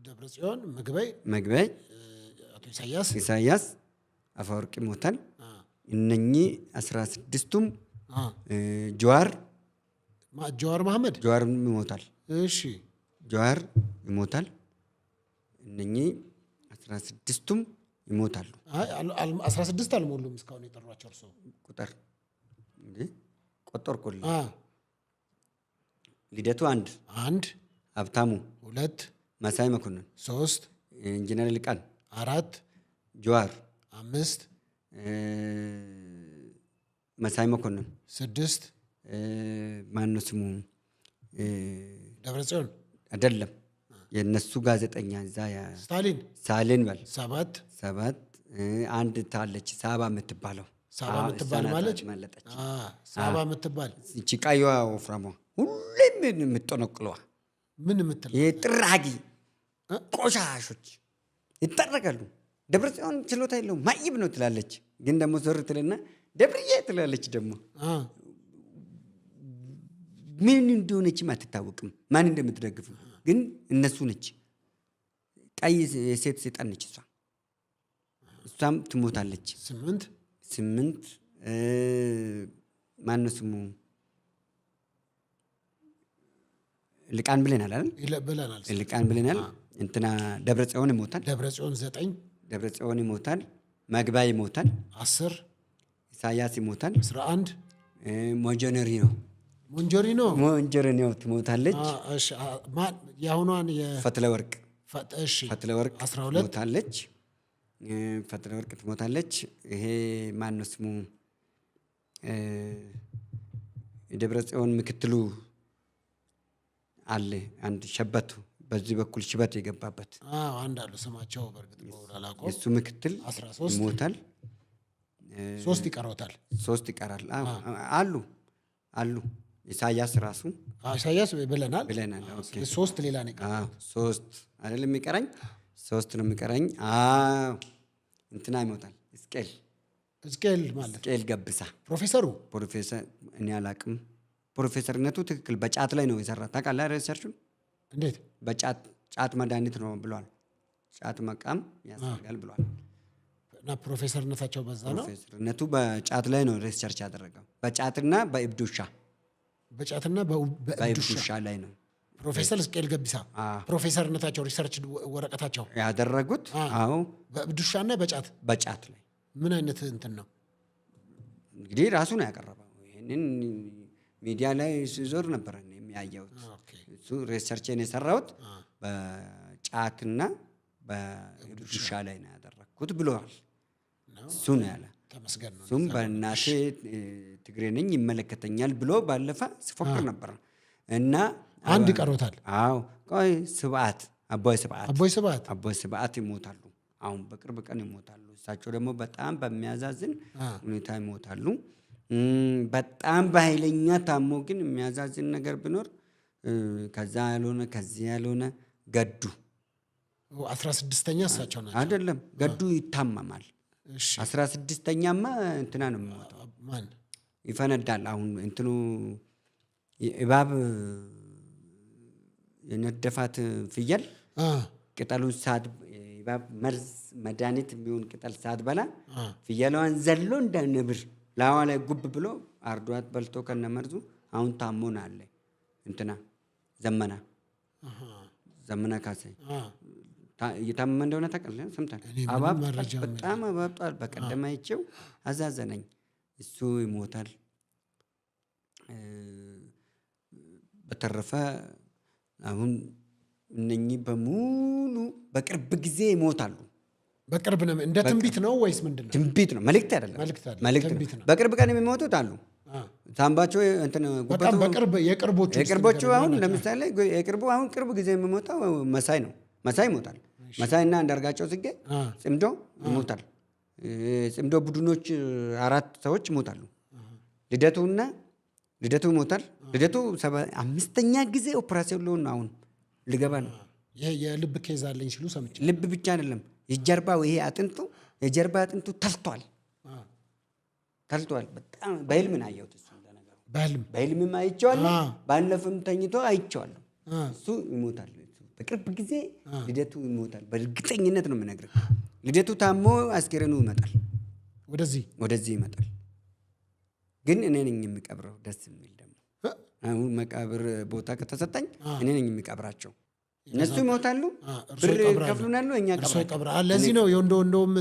ደብረጽዮን መግቢያ፣ አቶ ኢሳያስ አፈወርቅ ይሞታል። እነኚህ 16ቱም ጀዋር መሐመድ ይሞታል። እሺ ጀዋር ይሞታል። እነኚህ 16ቱም ይሞታሉ። 16 አልሞሉም እስካሁን የጠሯቸው እርሶ ቁጥር ቆጠርኩልህ። ልደቱ አንድ፣ ሀብታሙ 2፣ መሳይ መኮንን 3፣ ኢንጂነር ልቃን 4፣ ጀዋር 5 መሳይ መኮንን 6 ማነው ስሙ ደብረጽዮን አይደለም የነሱ ጋዜጠኛ እዛ ስታሊን በል 7 አንድ ታለች ሳባ የምትባለው ማለት ሳባ የምትባል እቺ ቀይዋ ወፍራሟ ሁሌም የምትጠነቅለዋ ምን የምትል የጥራጊ ቆሻሾች ይጠረጋሉ። ደብረጽዮን ችሎታ የለውም ማይብ ነው ትላለች፣ ግን ደግሞ ዞር ትልና ደብርዬ ትላለች። ደግሞ ምን እንደሆነችም አትታወቅም፣ ማን እንደምትደግፍ ግን እነሱ ነች። ቀይ የሴት ሰይጣን ነች እሷም ትሞታለች። 8 ማነው ስሙ ልቃን ብለናል አይደል? ልቃን ብለናል። እንትና ደብረጽዮን ይሞታል። ደብረጽዮን ይሞታል። መግቢያ ይሞታል። 10 ኢሳያስ ይሞታል። 11 ሞንጆሪኖ ትሞታለች። እሺ ያሁኗን ፈትለወርቅ 12 ትሞታለች። ፈትለወርቅ ትሞታለች። ይሄ ማነው ስሙ የደብረጽዮን ምክትሉ አለ አንድ ሸበቱ፣ በዚህ በኩል ሽበት የገባበት አንድ አሉ ስማቸው በርግጥ በውላላቆ እሱ ምክትል 13 ይሞታል። 3 ይቀራል። አሉ ኢሳያስ ራሱ ኢሳያስ ብለናል። ኦኬ 3 ሌላ ነው። 3 አይደለም የሚቀረኝ 3 ነው የሚቀረኝ። እንትና ይሞታል። እስቄል ማለት እስቄል ገብሳ ፕሮፌሰር እኔ አላቅም። ፕሮፌሰርነቱ ትክክል በጫት ላይ ነው የሰራ ታውቃለህ። ሪሰርቹን እንዴት ጫት መድኃኒት ነው ብሏል። ጫት መቃም ያስፈልጋል ብሏል። እና ፕሮፌሰርነታቸው በዛ ነው። ፕሮፌሰርነቱ በጫት ላይ ነው ሪሰርች ያደረገው። በጫትና በእብዱሻ ላይ ነው ፕሮፌሰር እስቄል ገቢሳ ፕሮፌሰርነታቸው ሪሰርች ወረቀታቸው ያደረጉት። አዎ በእብዱሻና በጫት ላይ ምን አይነት እንትን ነው እንግዲህ ራሱ ነው ያቀረበው። ይሄንን ሚዲያ ላይ ሲዞር ነበር የሚያየው። እሱ ሪሰርችን የሰራሁት በጫትና በእብዱሻ ላይ ነው ያደረኩት ብለዋል። እሱ ነው ያለ። ተመስገን ነው። እሱም በእናቴ ትግሬ ነኝ ይመለከተኛል ብሎ ባለፈ ሲፎክር ነበር። እና አንድ ይቀሮታል። አዎ ቆይ አቦይ ስብዓት ይሞታሉ። አሁን በቅርብ ቀን ይሞታሉ። እሳቸው ደግሞ በጣም በሚያዛዝን ሁኔታ ይሞታሉ። በጣም በኃይለኛ ታሞ ግን የሚያዛዝን ነገር ቢኖር ከዛ ያልሆነ ከዚህ ያልሆነ ገዱ 16ኛ እሳቸው ናቸው አይደለም። ገዱ ይታመማል። 16ኛማ እንትና ነው የሚሞተው። ማን ይፈነዳል። አሁን እንትኑ እባብ የነደፋት ፍየል ቅጠሉን ሳድ እባብ መርዝ መድኃኒት የሚሆን ቅጠል ሳድ በላ ፍየሏን ዘሎ እንደ ነብር ላዋ ላይ ጉብ ብሎ አርዷት በልቶ ከነመርዙ አሁን ታሞን አለ እንትና ዘመና ካሴ እየታመመ እንደሆነ ታውቃለህ? ሰምተሃል? በጣም አባብጧል። በቀደም አይቼው አዛዘነኝ። እሱ ይሞታል። በተረፈ አሁን እነኚህ በሙሉ በቅርብ ጊዜ ይሞታሉ። በቅርብ ነው። እንደ ትንቢት ነው ወይስ ምንድን ነው? ትንቢት ነው፣ መልእክት አይደለም። መልእክት ነው። በቅርብ ቀን የሚሞቱት አሉ። ሳምባቸው እንትን በጣም በቅርብ የቅርቦቹ አሁን ለምሳሌ ቅርብ ጊዜ የሚሞታው መሳይ ነው። መሳይ ይሞታል። መሳይና አንዳርጋቸው ጽጌ ጽምዶ ይሞታል። ጽምዶ ቡድኖች 4 ሰዎች ይሞታሉ። ልደቱ ይሞታል። ልደቱ 5ኛ ጊዜ ኦፕራሲዮን ሊሆን ነው። አሁን ልገባ ነው። ይሄ የልብ ኬዝ አለኝ ሲሉ ሰምቼ። ልብ ብቻ አይደለም የጀርባው ይሄ የጀርባ አጥንቱ ተልቷል። በጣም በህልም ነው ያየሁት። እሱ እንደነገሩ በህልምም አይቼዋለሁ። ባለፈም ተኝቶ አይቼዋለሁ። እሱ ይሞታል። በቅርብ ጊዜ ልደቱ ይሞታል። በእርግጠኝነት ነው የምነግርህ። ልደቱ ታሞ አስከሬኑ ይመጣል፣ ወደዚህ ይመጣል። ግን እኔ ነኝ የሚቀብረው። ደስ የሚል ደግሞ አሁን መቃብር ቦታ ከተሰጠኝ እኔ ነኝ የሚቀብራቸው። እነሱ ይሞታሉ፣ ብር ይከፍሉናል፣ እኛ ቀብራለን። ለዚህ ነው እንደውም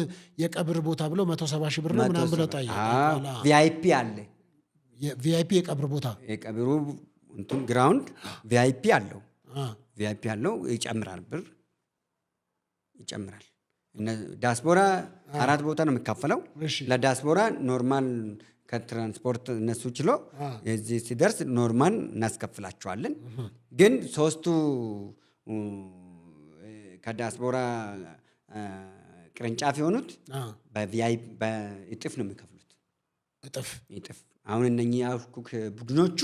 የቀብር ቦታ ብለው 170 ሺህ ብር ነው ምናምን ብለው ጣይ ቪአይፒ አለ። ቪአይፒ የቀብር ቦታ የቀብሩ እንትን ግራውንድ ቪአይፒ አለው። ይጨምራል፣ ብር ይጨምራል። ዲያስፖራ 4 ቦታ ነው የሚካፈለው። ለዲያስፖራ ኖርማል ከትራንስፖርት እነሱ ችሎ እዚህ ሲደርስ ኖርማል እናስከፍላቸዋለን። ግን 3ቱ ከዲያስፖራ ቅርንጫፍ የሆኑት በእጥፍ ነው የሚከፍሉት። እጥፍ። አሁን እነኚህ ያልኩህ ቡድኖቹ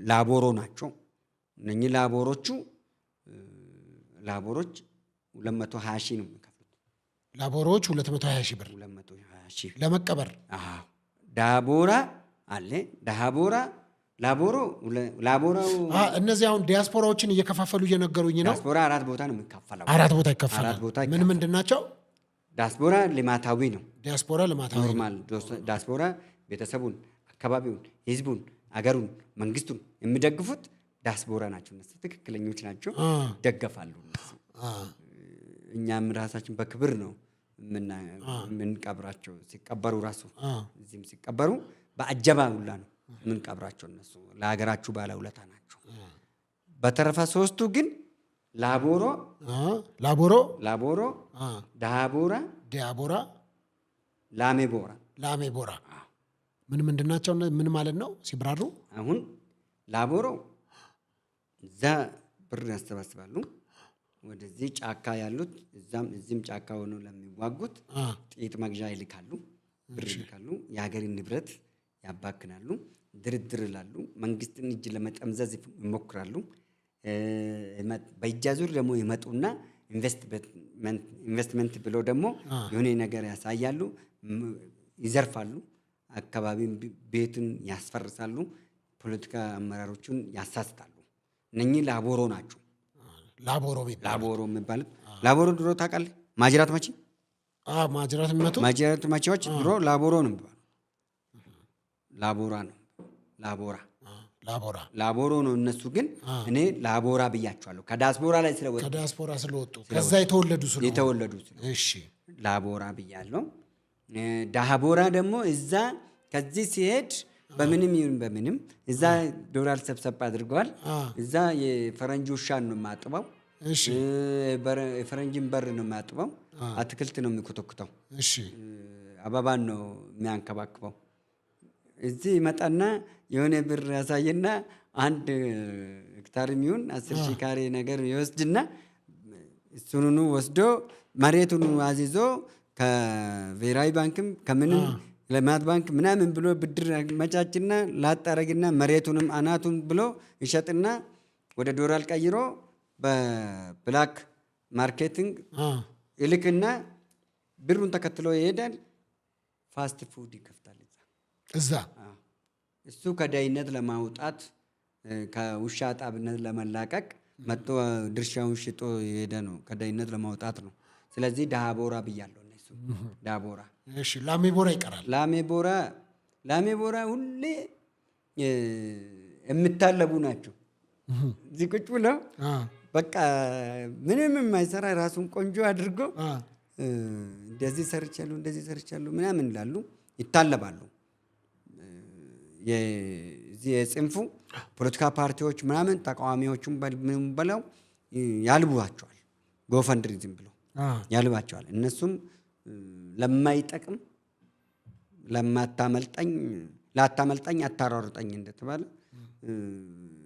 ላቦሮ ናቸው። እነኚህ ላቦሮች 220 ሺህ ነው የሚከፍሉት። ላቦሮች 220 ሺህ ብር ለመቀበር። ዳቦራ አለ። ላቦራው እነዚህ አሁን ዲያስፖራዎችን እየከፋፈሉ እየነገሩኝ ነው። ዲያስፖራ 4 ቦታ ነው የሚካፈለው። 4 ቦታ ይከፈላል። ምንድን ናቸው? ዲያስፖራ ልማታዊ ነው። ዲያስፖራ ልማታዊ ኖርማል ዲያስፖራ ቤተሰቡን፣ አካባቢውን፣ ህዝቡን፣ አገሩን፣ መንግስቱን የሚደግፉት ዲያስፖራ ናቸው። እነሱ ትክክለኞች ናቸው፣ ይደገፋሉ። እኛም ራሳችን በክብር ነው የምንቀብራቸው። ሲቀበሩ ራሱ እዚህም ሲቀበሩ በአጀባ ሁላ ነው የምንቀብራቸው። እነሱ ለሀገራችሁ ባለውለታ ናቸው። በተረፈ 3ቱ ግን ላቦሮ፣ ዳቦራ፣ ላሜቦራ ምንድን ናቸው? ምን ማለት ነው ሲብራሩ? አሁን ላቦሮ እዛ ብር ያሰባስባሉ። ወደዚህ ጫካ ያሉት እዚህም ጫካ ሆነው ለሚዋጉት ጥይት መግዣ ይልካሉ፣ ብር ይልካሉ። የሀገርን ንብረት ያባክናሉ፣ ድርድር ይላሉ፣ መንግስትን እጅ ለመጠምዘዝ ይሞክራሉ። በእጃ ዙር ደግሞ ይመጡና ኢንቨስትመንት ብሎ ደግሞ የሆነ ነገር ያሳያሉ፣ ይዘርፋሉ፣ አካባቢን ቤትን ያስፈርሳሉ፣ ፖለቲካ አመራሮቹን ያሳስታሉ። እነኚህ ላቦሮ ናቸው። ላቦሮ የሚባሉት ላቦሮ ድሮ ታውቃለህ? ማጅራት መቺ ማጅራት መቺዎች ድሮ ላቦሮ ነው የሚባሉ። ላቦሮ ነው። እነሱ ግን እኔ ላቦራ ብያቸዋለሁ። ከዲያስፖራ ላይ ስለወጡ ከዛ የተወለዱ እሺ ላቦራ ብያለሁ። ዳቦራ ደግሞ እዛ ከዚህ ሲሄድ በምንም ይሁን በምንም እዛ ዶላር ሰብሰብ አድርገዋል። እዛ የፈረንጅ ውሻን ነው የማጥበው፣ የፈረንጅን በር ነው የማጥበው፣ አትክልት ነው የሚኮተኩተው፣ አበባን ነው የሚያንከባክበው። እዚህ ይመጣና የሆነ ብር ያሳየና 1 ሄክታር የሚሆን 10 ሺህ ካሬ ነገር ይወስድና እሱኑኑ ወስዶ መሬቱን አዚዞ ከብሔራዊ ባንክም ከምንም ልማት ባንክ ምናምን ብሎ ብድር መቻችና ላጣረግና መሬቱንም አናቱን ብሎ ይሸጥና ወደ ዶላር ቀይሮ በብላክ ማርኬቲንግ ይልክና ብሩን ተከትሎ ይሄዳል። ፋስት ፉድ ይከፍታል እዛ። እሱ ከዳይነት ለማውጣት ከውሻ ጣብነት ለመላቀቅ መጥቶ ድርሻውን ሽጦ የሄደ ነው። ከዳይነት ለማውጣት ነው። ስለዚህ ዳቦራ ብያለሁ። እነሱ ዳቦራ። እሺ ላሜቦራ ይቀራል። ላሜቦራ ሁሌ የምታለቡ ናቸው። እዚህ ቁጭ ብለው በቃ ምንም የማይሰራ ራሱን ቆንጆ አድርጎ እንደዚህ ሰርቻለሁ ምናምን ይላሉ፣ ይታለባሉ። የጽንፉ ፖለቲካ ፓርቲዎች ምናምን ተቃዋሚዎቹም በለው ያልቧቸዋል። ጎፈንድሪዝም ብሎ ያልባቸዋል። እነሱም ለማይጠቅም ላታመልጠኝ አታሯሩጠኝ እንደተባለ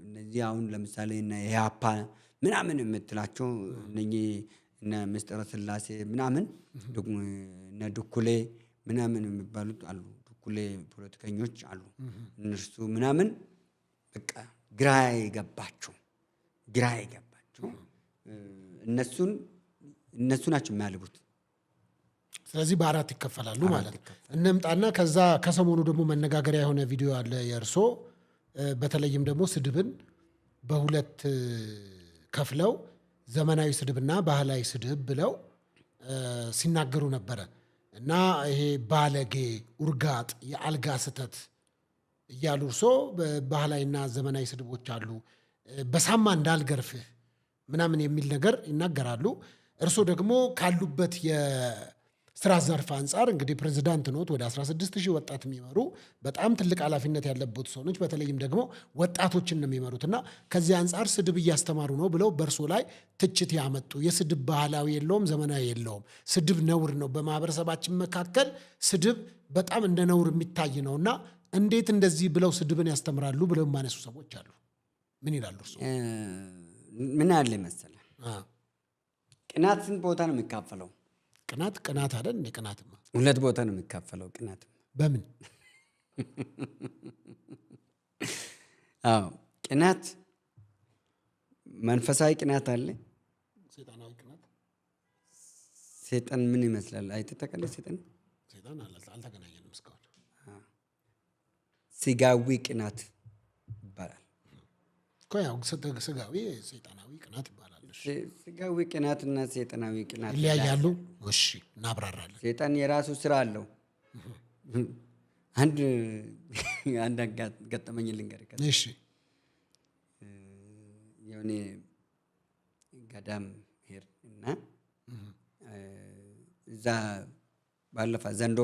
እነዚህ አሁን ለምሳሌ እና የያፓ ምናምን የምትላቸው እነኚህ እነ ምስጢረ ስላሴ ምናምን እነ ዱኩሌ ምናምን የሚባሉት አሉ። ዱኩሌ ፖለቲከኞች አሉ። እነርሱ ምናምን በቃ ግራ የገባቸው እነሱ ናቸው የሚያልቡት። ስለዚህ በ4 ይከፈላሉ ማለት ነው። እንምጣና ከዛ ከሰሞኑ ደግሞ መነጋገሪያ የሆነ ቪዲዮ አለ የእርሶ በተለይም ደግሞ ስድብን በ2 ከፍለው ዘመናዊ ስድብና ባህላዊ ስድብ ብለው ሲናገሩ ነበረ እና ይሄ ባለጌ፣ ውርጋጥ፣ የአልጋ ስተት እያሉ እርሶ ባህላዊና ዘመናዊ ስድቦች አሉ፣ በሳማ እንዳልገርፍህ ምናምን የሚል ነገር ይናገራሉ። እርሶ ደግሞ ካሉበት ስራ ዘርፍ አንጻር እንግዲህ ፕሬዚዳንት ኖት፣ ወደ 16,000 ወጣት የሚመሩ በጣም ትልቅ ኃላፊነት ያለበት ሰው ነች። በተለይም ደግሞ ወጣቶችን ነው የሚመሩት እና ከዚህ አንጻር ስድብ እያስተማሩ ነው ብለው በእርሶ ላይ ትችት ያመጡ፣ የስድብ ባህላዊ የለውም ዘመናዊ የለውም፣ ስድብ ነውር ነው፣ በማህበረሰባችን መካከል ስድብ በጣም እንደ ነውር የሚታይ ነው እና እንዴት እንደዚህ ብለው ስድብን ያስተምራሉ ብለው የማነሱ ሰዎች አሉ። ምን ይላሉ እርሶ? ምን አለ መሰለህ፣ ቅናት ስንት ቦታ ነው የሚካፈለው? ቅናት አይደል እንዴ? ቅናትማ 2 ቦታ ነው የሚካፈለው። ቅናት በምን? አዎ ቅናት መንፈሳዊ ቅናት አለ፣ ሰይጣናዊ ቅናት። ሰይጣን ምን ይመስላል? አይተህ ታውቃለህ? ሰይጣን አልተገናኘንም እስካሁን። ስጋዊ ቅናት ይባላል እኮ። ያው ስጋዊ ሰይጣናዊ ቅናት ይባላል። ስጋዊ ቅናትና ሰይጣናዊ ቅናት ይለያያሉ። እሺ እናብራራለን። ሰይጣን የራሱ ስራ አለው። አንድ ገጠመኝ ልንገርህ። እሺ የሆነ ገዳም ሄድ እና እዛ ባለፈ ዘንዶ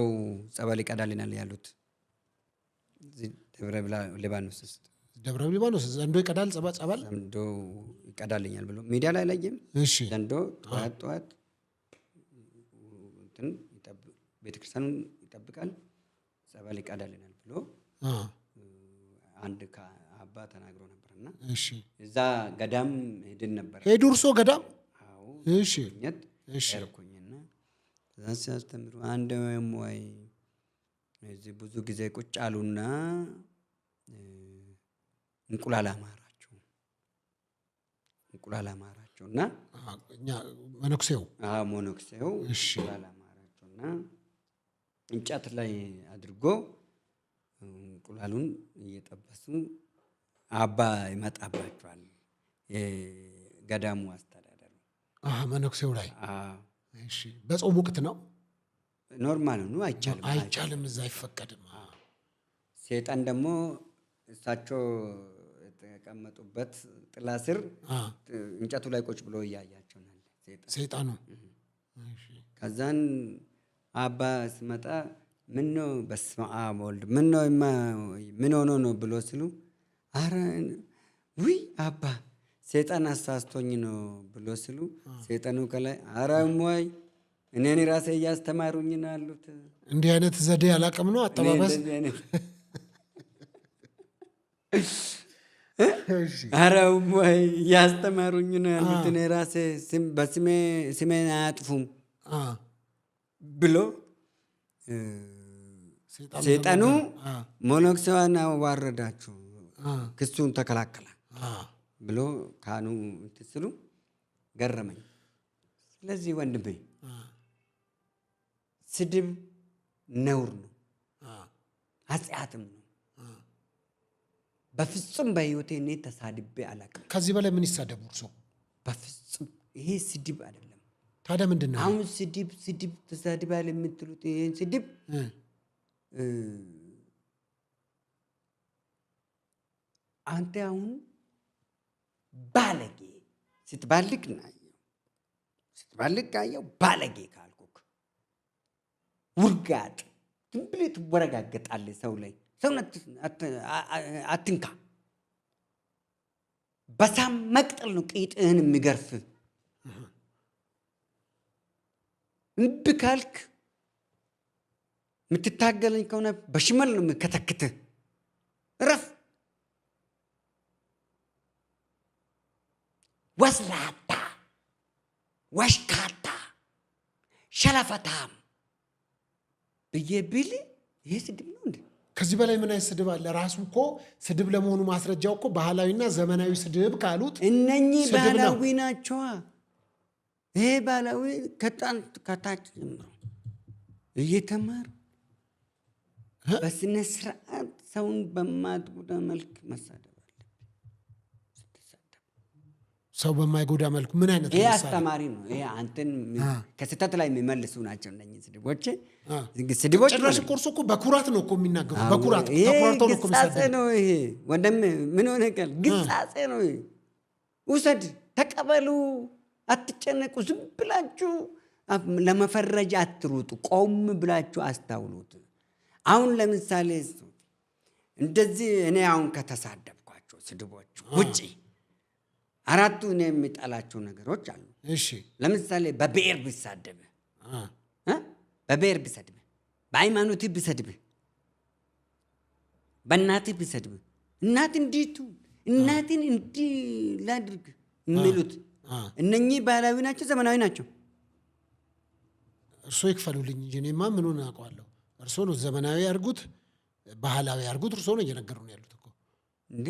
ጸበል ይቀዳልናል ያሉት ደብረ ሊባኖስ ውስጥ። ደብረ ሊባኖስ ዘንዶ ይቀዳል ጸበል ዘንዶ ይቀዳልኛል ብሎ ሚዲያ ላይ ላየም። እሺ ዘንዶ ጠዋት እንትን ቤተክርስቲያኑን ይጠብቃል፣ ጸበል ይቀዳልናል ብሎ አንድ አባ ተናግሮ ነበርና፣ እሺ እዛ ገዳም ሄድን ነበር። ሄዱ እርሶ ገዳም? አዎ እሺ እሺ ሄድኩኝና እዛ ሲያስተምሩ አንድ ወይ እዚህ ብዙ ጊዜ ቁጭ አሉና እንቁላል አማራቸውና እኛ መነኩሴው እንቁላል አማራቸውና እንጨት ላይ አድርጎ እንቁላሉን እየጠበሱ አባ ይመጣባቸዋል። የገዳሙ አስተዳደሩ መነኩሴው ላይ። እሺ በጾም ወቅት ነው? ኖርማል ነው። አይቻልም፣ እዛ አይፈቀድም። ሰይጣን ደግሞ እሳቸው የተቀመጡበት ጥላ ስር እንጨቱ ላይ ቁጭ ብሎ እያያቸው ነው ሰይጣኑ። ከዛን አባ ስመጣ ምን ነው በስመ አብ ወልድ ምን ሆኖ ነው ብሎ ሲሉ፣ አረ ውይ አባ ሰይጣን አሳስቶኝ ነው ብሎ ሲሉ፣ ሰይጣኑ ከላይ አረ እሞይ እኔን ራሴ እያስተማሩኝ ነው አሉት። እንዲህ አይነት ዘዴ አላውቅም ነው አጠባበስ። አረ እሞይ እያስተማሩኝ ነው ያሉት፣ እኔ ራሴ ስሜን አያጥፉም ብሎ ሰይጣኑ ሞኖክሰዋን አዋረዳችሁ፣ ክሱን ተከላከለ ብሎ ካህኑ እንትን ሲሉ ገረመኝ። ስለዚህ ወንድሜ ስድብ ነውር ነው፣ ኃጢአትም ነው። በፍጹም በህይወቴ እኔ ተሳድቤ አላውቅም። ከዚህ በላይ ምን ይሳደቡ እርሶ? በፍጹም ይሄ ስድብ አይደለም። ታዲያ ምንድን ነው አሁን? ስድብ ተሳድባል የምትሉት ይሄን ስድብ አንተ አሁን ባለጌ ስትባልግ ካየው ባለጌ ካልኩክ ውርጋጥ ዝም ብለህ ትወረጋገጣለህ ሰው ላይ። ሰውን አትንካ። በሳም መቅጠል ነው ቂጥህን የሚገርፍ። እምቢ ካልክ የምትታገለኝ ከሆነ በሽመል ነው የምከተክትህ። እረፍ። ወስላታ፣ ወሽካታ፣ ሸለፈታም ብዬ ብል ይሄ ስድብ ነው እንዴ? ከዚህ በላይ ምን አይነት ስድብ አለ? ራሱ እኮ ስድብ ለመሆኑ ማስረጃው እኮ ባህላዊና ዘመናዊ ስድብ ካሉት እነኚህ ባህላዊ ናቸዋ። ይሄ ባህላዊ ከታች ጀምሮ እየተማር በስነ ስርዓት ሰውን በማትጎዳ መልክ መሳደብ አለብህ። ሰው በማይጎዳ መልኩ ምን አይነት ይሄ አስተማሪ ነው። ይሄ አንተን ከስህተት ላይ የሚመልሱ ናቸው እነኚህ ስድቦች። ጭራሽ እኮ እርሱ እኮ በኩራት ነው እኮ የሚናገሩ። በኩራት ተኩራርተው ነው እኮ ግሳጼ ነው ይሄ። ወንድም ምን ሆነ ቃል ግሳጼ ነው ይሄ። ውሰድ፣ ተቀበሉ፣ አትጨነቁ። ዝም ብላችሁ ለመፈረጅ አትሩጡ፣ ቆም ብላችሁ አስታውሉት። አሁን ለምሳሌ እንደዚህ እኔ አሁን ከተሳደብኳቸው ስድቦች ውጪ አራቱ እኔ የሚጠላቸው ነገሮች አሉ። እሺ ለምሳሌ በብሔር ቢሳደብ በብሔር ቢሰድብ፣ በሃይማኖት ቢሰድብ፣ በእናት ቢሰድብ፣ እናት እንዲቱ እናትን እንዲህ ላድርግ የሚሉት እነኚህ ባህላዊ ናቸው ዘመናዊ ናቸው? እርሶ ይክፈሉልኝ እንጂ እኔማ ምኑን አውቀዋለሁ። እርሶ ነው ዘመናዊ ያርጉት ባህላዊ ያርጉት፣ እርሶ ነው እየነገሩ ነው ያሉት እኮ። እንዴ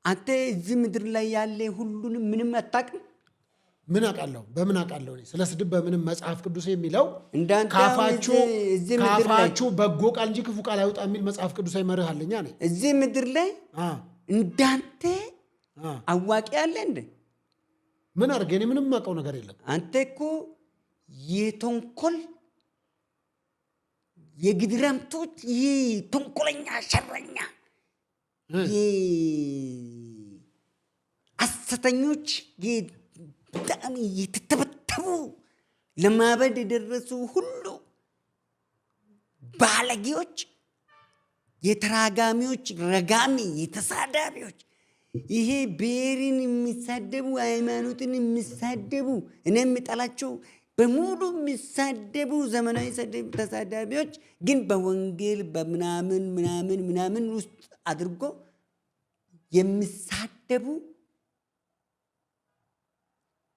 አንተ እዚህ ምድር ላይ ያለ ሁሉንም ምንም አታውቅም? ምን አውቃለሁ? በምን አውቃለሁ? እኔ ስለ ስድብ በምንም መጽሐፍ ቅዱስ የሚለው እንዳንተ ካፋችሁ በጎ ቃል እንጂ ክፉ ቃል አይውጣ የሚል መጽሐፍ ቅዱሳዊ መርህ አለኛ ነኝ። እዚህ ምድር ላይ እንዳንተ አዋቂ አለ እንዴ? ምን አድርገህ? እኔ ምንም የማውቀው ነገር የለም። አንተ እኮ የተንኮል የግድራምቶች ተንኮለኛ ሸረኛ አሰተኞች በጣም የተተበተቡ ለማበድ የደረሱ ሁሉ ባለጌዎች፣ የተራጋሚዎች፣ ረጋሚ የተሳዳቢዎች፣ ይሄ ብሔርን የሚሳደቡ ሃይማኖትን የሚሳደቡ እኔ የምጠላቸው በሙሉ የሚሳደቡ ዘመናዊ ተሳዳቢዎች ግን በወንጌል በምናምን ምናምን ምናምን ውስጥ አድርጎ የሚሳደቡ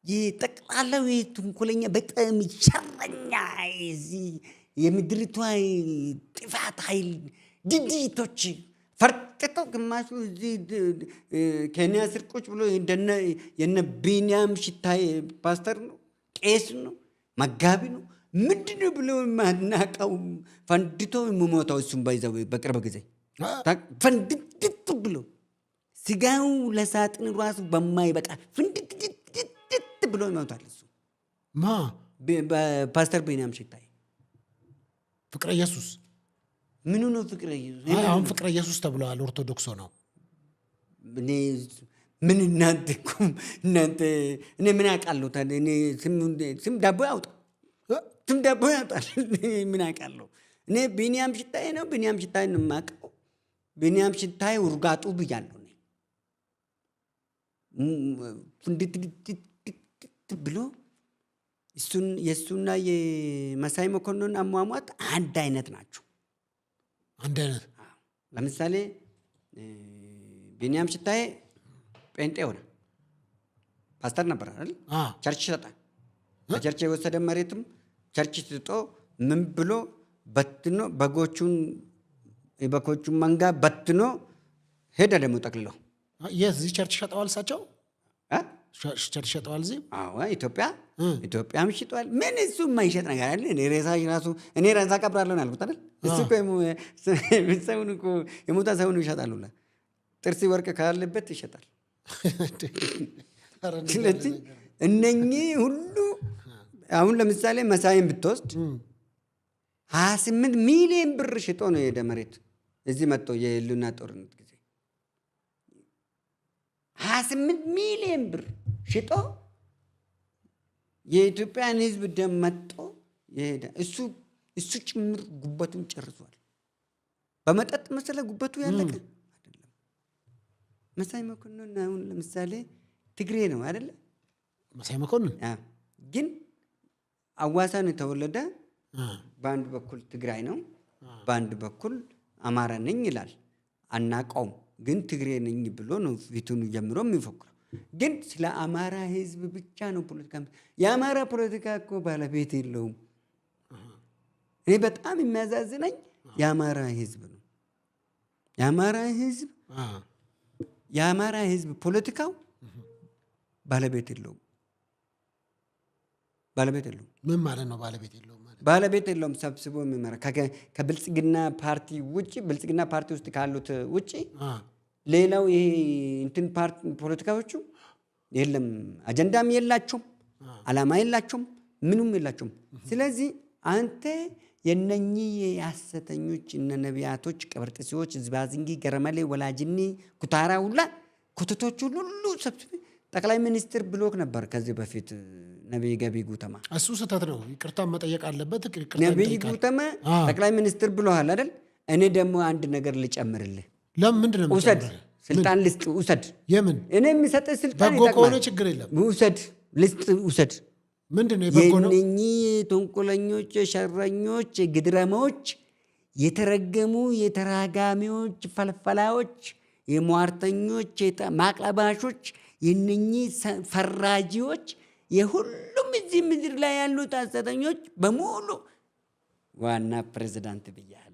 የጠቅላላው ተንኮለኛ በጣም ሸረኛ የምድሪቷ ጥፋት ኃይል ድድቶች ፈርጥተው ግማሹ እዚህ ኬንያ ስር ቁጭ ብሎ የነ ቢንያም ሽታይ ፓስተር ነው፣ ቄስ ነው፣ መጋቢ ነው፣ ምንድን ነው ብሎ ማናቀው ፈንድቶ የምሞተው እሱም ባይዘው በቅርብ ጊዜ ፈንድት ብሎ ስጋው ለሳጥን ራሱ በማይበቃ ፍንድት ብሎ ይሞታል። እሱ ፓስተር ቢንያም ሽታይ ፍቅረ ኢየሱስ ምኑ ነው? ፍቅረ ኢየሱስ አሁን ፍቅረ ኢየሱስ ተብለዋል። ኦርቶዶክስ ነው። ምን እናንተ እኔ ምን አውቃለሁ ታዲያ? እኔ ስም ዳቦ ያውጣ፣ ስም ዳቦ ያውጣል። ምን አውቃለሁ እኔ? ቢንያም ሽታይ ነው። ቢንያም ሽታይ ነው የማውቀው። ቢንያም ሽታይ ውርጋጡ ብያለሁ። ብሎ የእሱና የመሳይ መኮንን አሟሟት አንድ አይነት ናቸው። አንድ አይነት። ለምሳሌ ቢንያም ሽታዬ ጴንጤ ሆነ፣ ፓስተር ነበር አይደል? ቸርች ሸጠ። ከቸርች የወሰደ መሬትም ቸርች ስጦ ምን ብሎ በትኖ የበጎቹን መንጋ በትኖ ሄደ። ደግሞ ጠቅልሎ የዚህ ቸርች ሸጠዋል። እሳቸው ቸርች ሸጠዋል እዚህ። ኢትዮጵያም ሽጧል። ምን እሱ የማይሸጥ ነገር አለ? እኔ ሬሳ ቀብራለሁ ያልኩት አይደል? እሱ ሰውን እኮ የሞታ ሰውን ይሸጣሉ። ጥርሲ ወርቅ ካለበት ይሸጣል። ስለዚህ እነኚህ ሁሉ አሁን ለምሳሌ መሳይን ብትወስድ 28 ሚሊዮን ብር ሽጦ ነው የሄደ መሬት እዚህ መጥቶ የህልውና ጦርነት ጊዜ 28 ሚሊዮን ብር ሽጦ የኢትዮጵያን ሕዝብ ደም መጥቶ የሄደ እሱ ጭምር ጉበቱን ጨርሷል። በመጠጥ መሰለ ጉበቱ ያለቀ አይደለም። መሳይ መኮንን አሁን ለምሳሌ ትግሬ ነው አይደለ? መሳይ መኮንን ግን አዋሳን የተወለደ በአንድ በኩል ትግራይ ነው፣ በአንድ በኩል አማራ ነኝ ይላል። አናቀውም፣ ግን ትግሬ ነኝ ብሎ ነው ፊቱን ጀምሮ የሚፎክረው። ግን ስለ አማራ ሕዝብ ብቻ ነው ፖለቲካ። የአማራ ፖለቲካ እኮ ባለቤት የለውም። እኔ በጣም የሚያዛዝነኝ የአማራ ሕዝብ ነው። የአማራ ሕዝብ ፖለቲካው ባለቤት የለውም። ምን ማለት ነው? ባለቤት የለውም። ሰብስቦ የሚመራ ከብልጽግና ፓርቲ ውጭ፣ ብልጽግና ፓርቲ ውስጥ ካሉት ውጭ ሌላው ይሄ እንትን ፖለቲካዎቹ የለም። አጀንዳም የላቸውም፣ አላማ የላቸውም፣ ምኑም የላቸውም። ስለዚህ አንተ የነኚህ የሐሰተኞች እነ ነቢያቶች፣ ቀበርጥሲዎች፣ ዝባዝንጊ፣ ገረመሌ፣ ወላጅኒ፣ ኩታራ ሁላ ኮተቶች ሁሉ ሰብስቤ ጠቅላይ ሚኒስትር ብሎክ ነበር ከዚህ በፊት ነብይ ገቢ ጉተማ እሱ ስህተት ነው። ይቅርታ መጠየቅ አለበት። ነብይ ጉተማ ጠቅላይ ሚኒስትር ብለዋል አይደል? እኔ ደግሞ አንድ ነገር ልጨምርልህ። ለምንድን ነው ውሰድ፣ ስልጣን ልስጥ፣ ውሰድ። የምን እኔ የምሰጥህ ስልጣን በጎ ከሆነ ችግር የለም። ውሰድ፣ ልስጥ፣ ውሰድ። ምንድን ነው የበጎ ነው? የእነኚህ ተንኮለኞች፣ የሸረኞች፣ የግድረሞች፣ የተረገሙ የተራጋሚዎች፣ ፈልፈላዎች፣ የሟርተኞች፣ ማቅለባሾች፣ የእነኚህ ፈራጂዎች፣ የሁሉም እዚህ ምድር ላይ ያሉት ሐሰተኞች በሙሉ ዋና ፕሬዝዳንት ብያለሁ።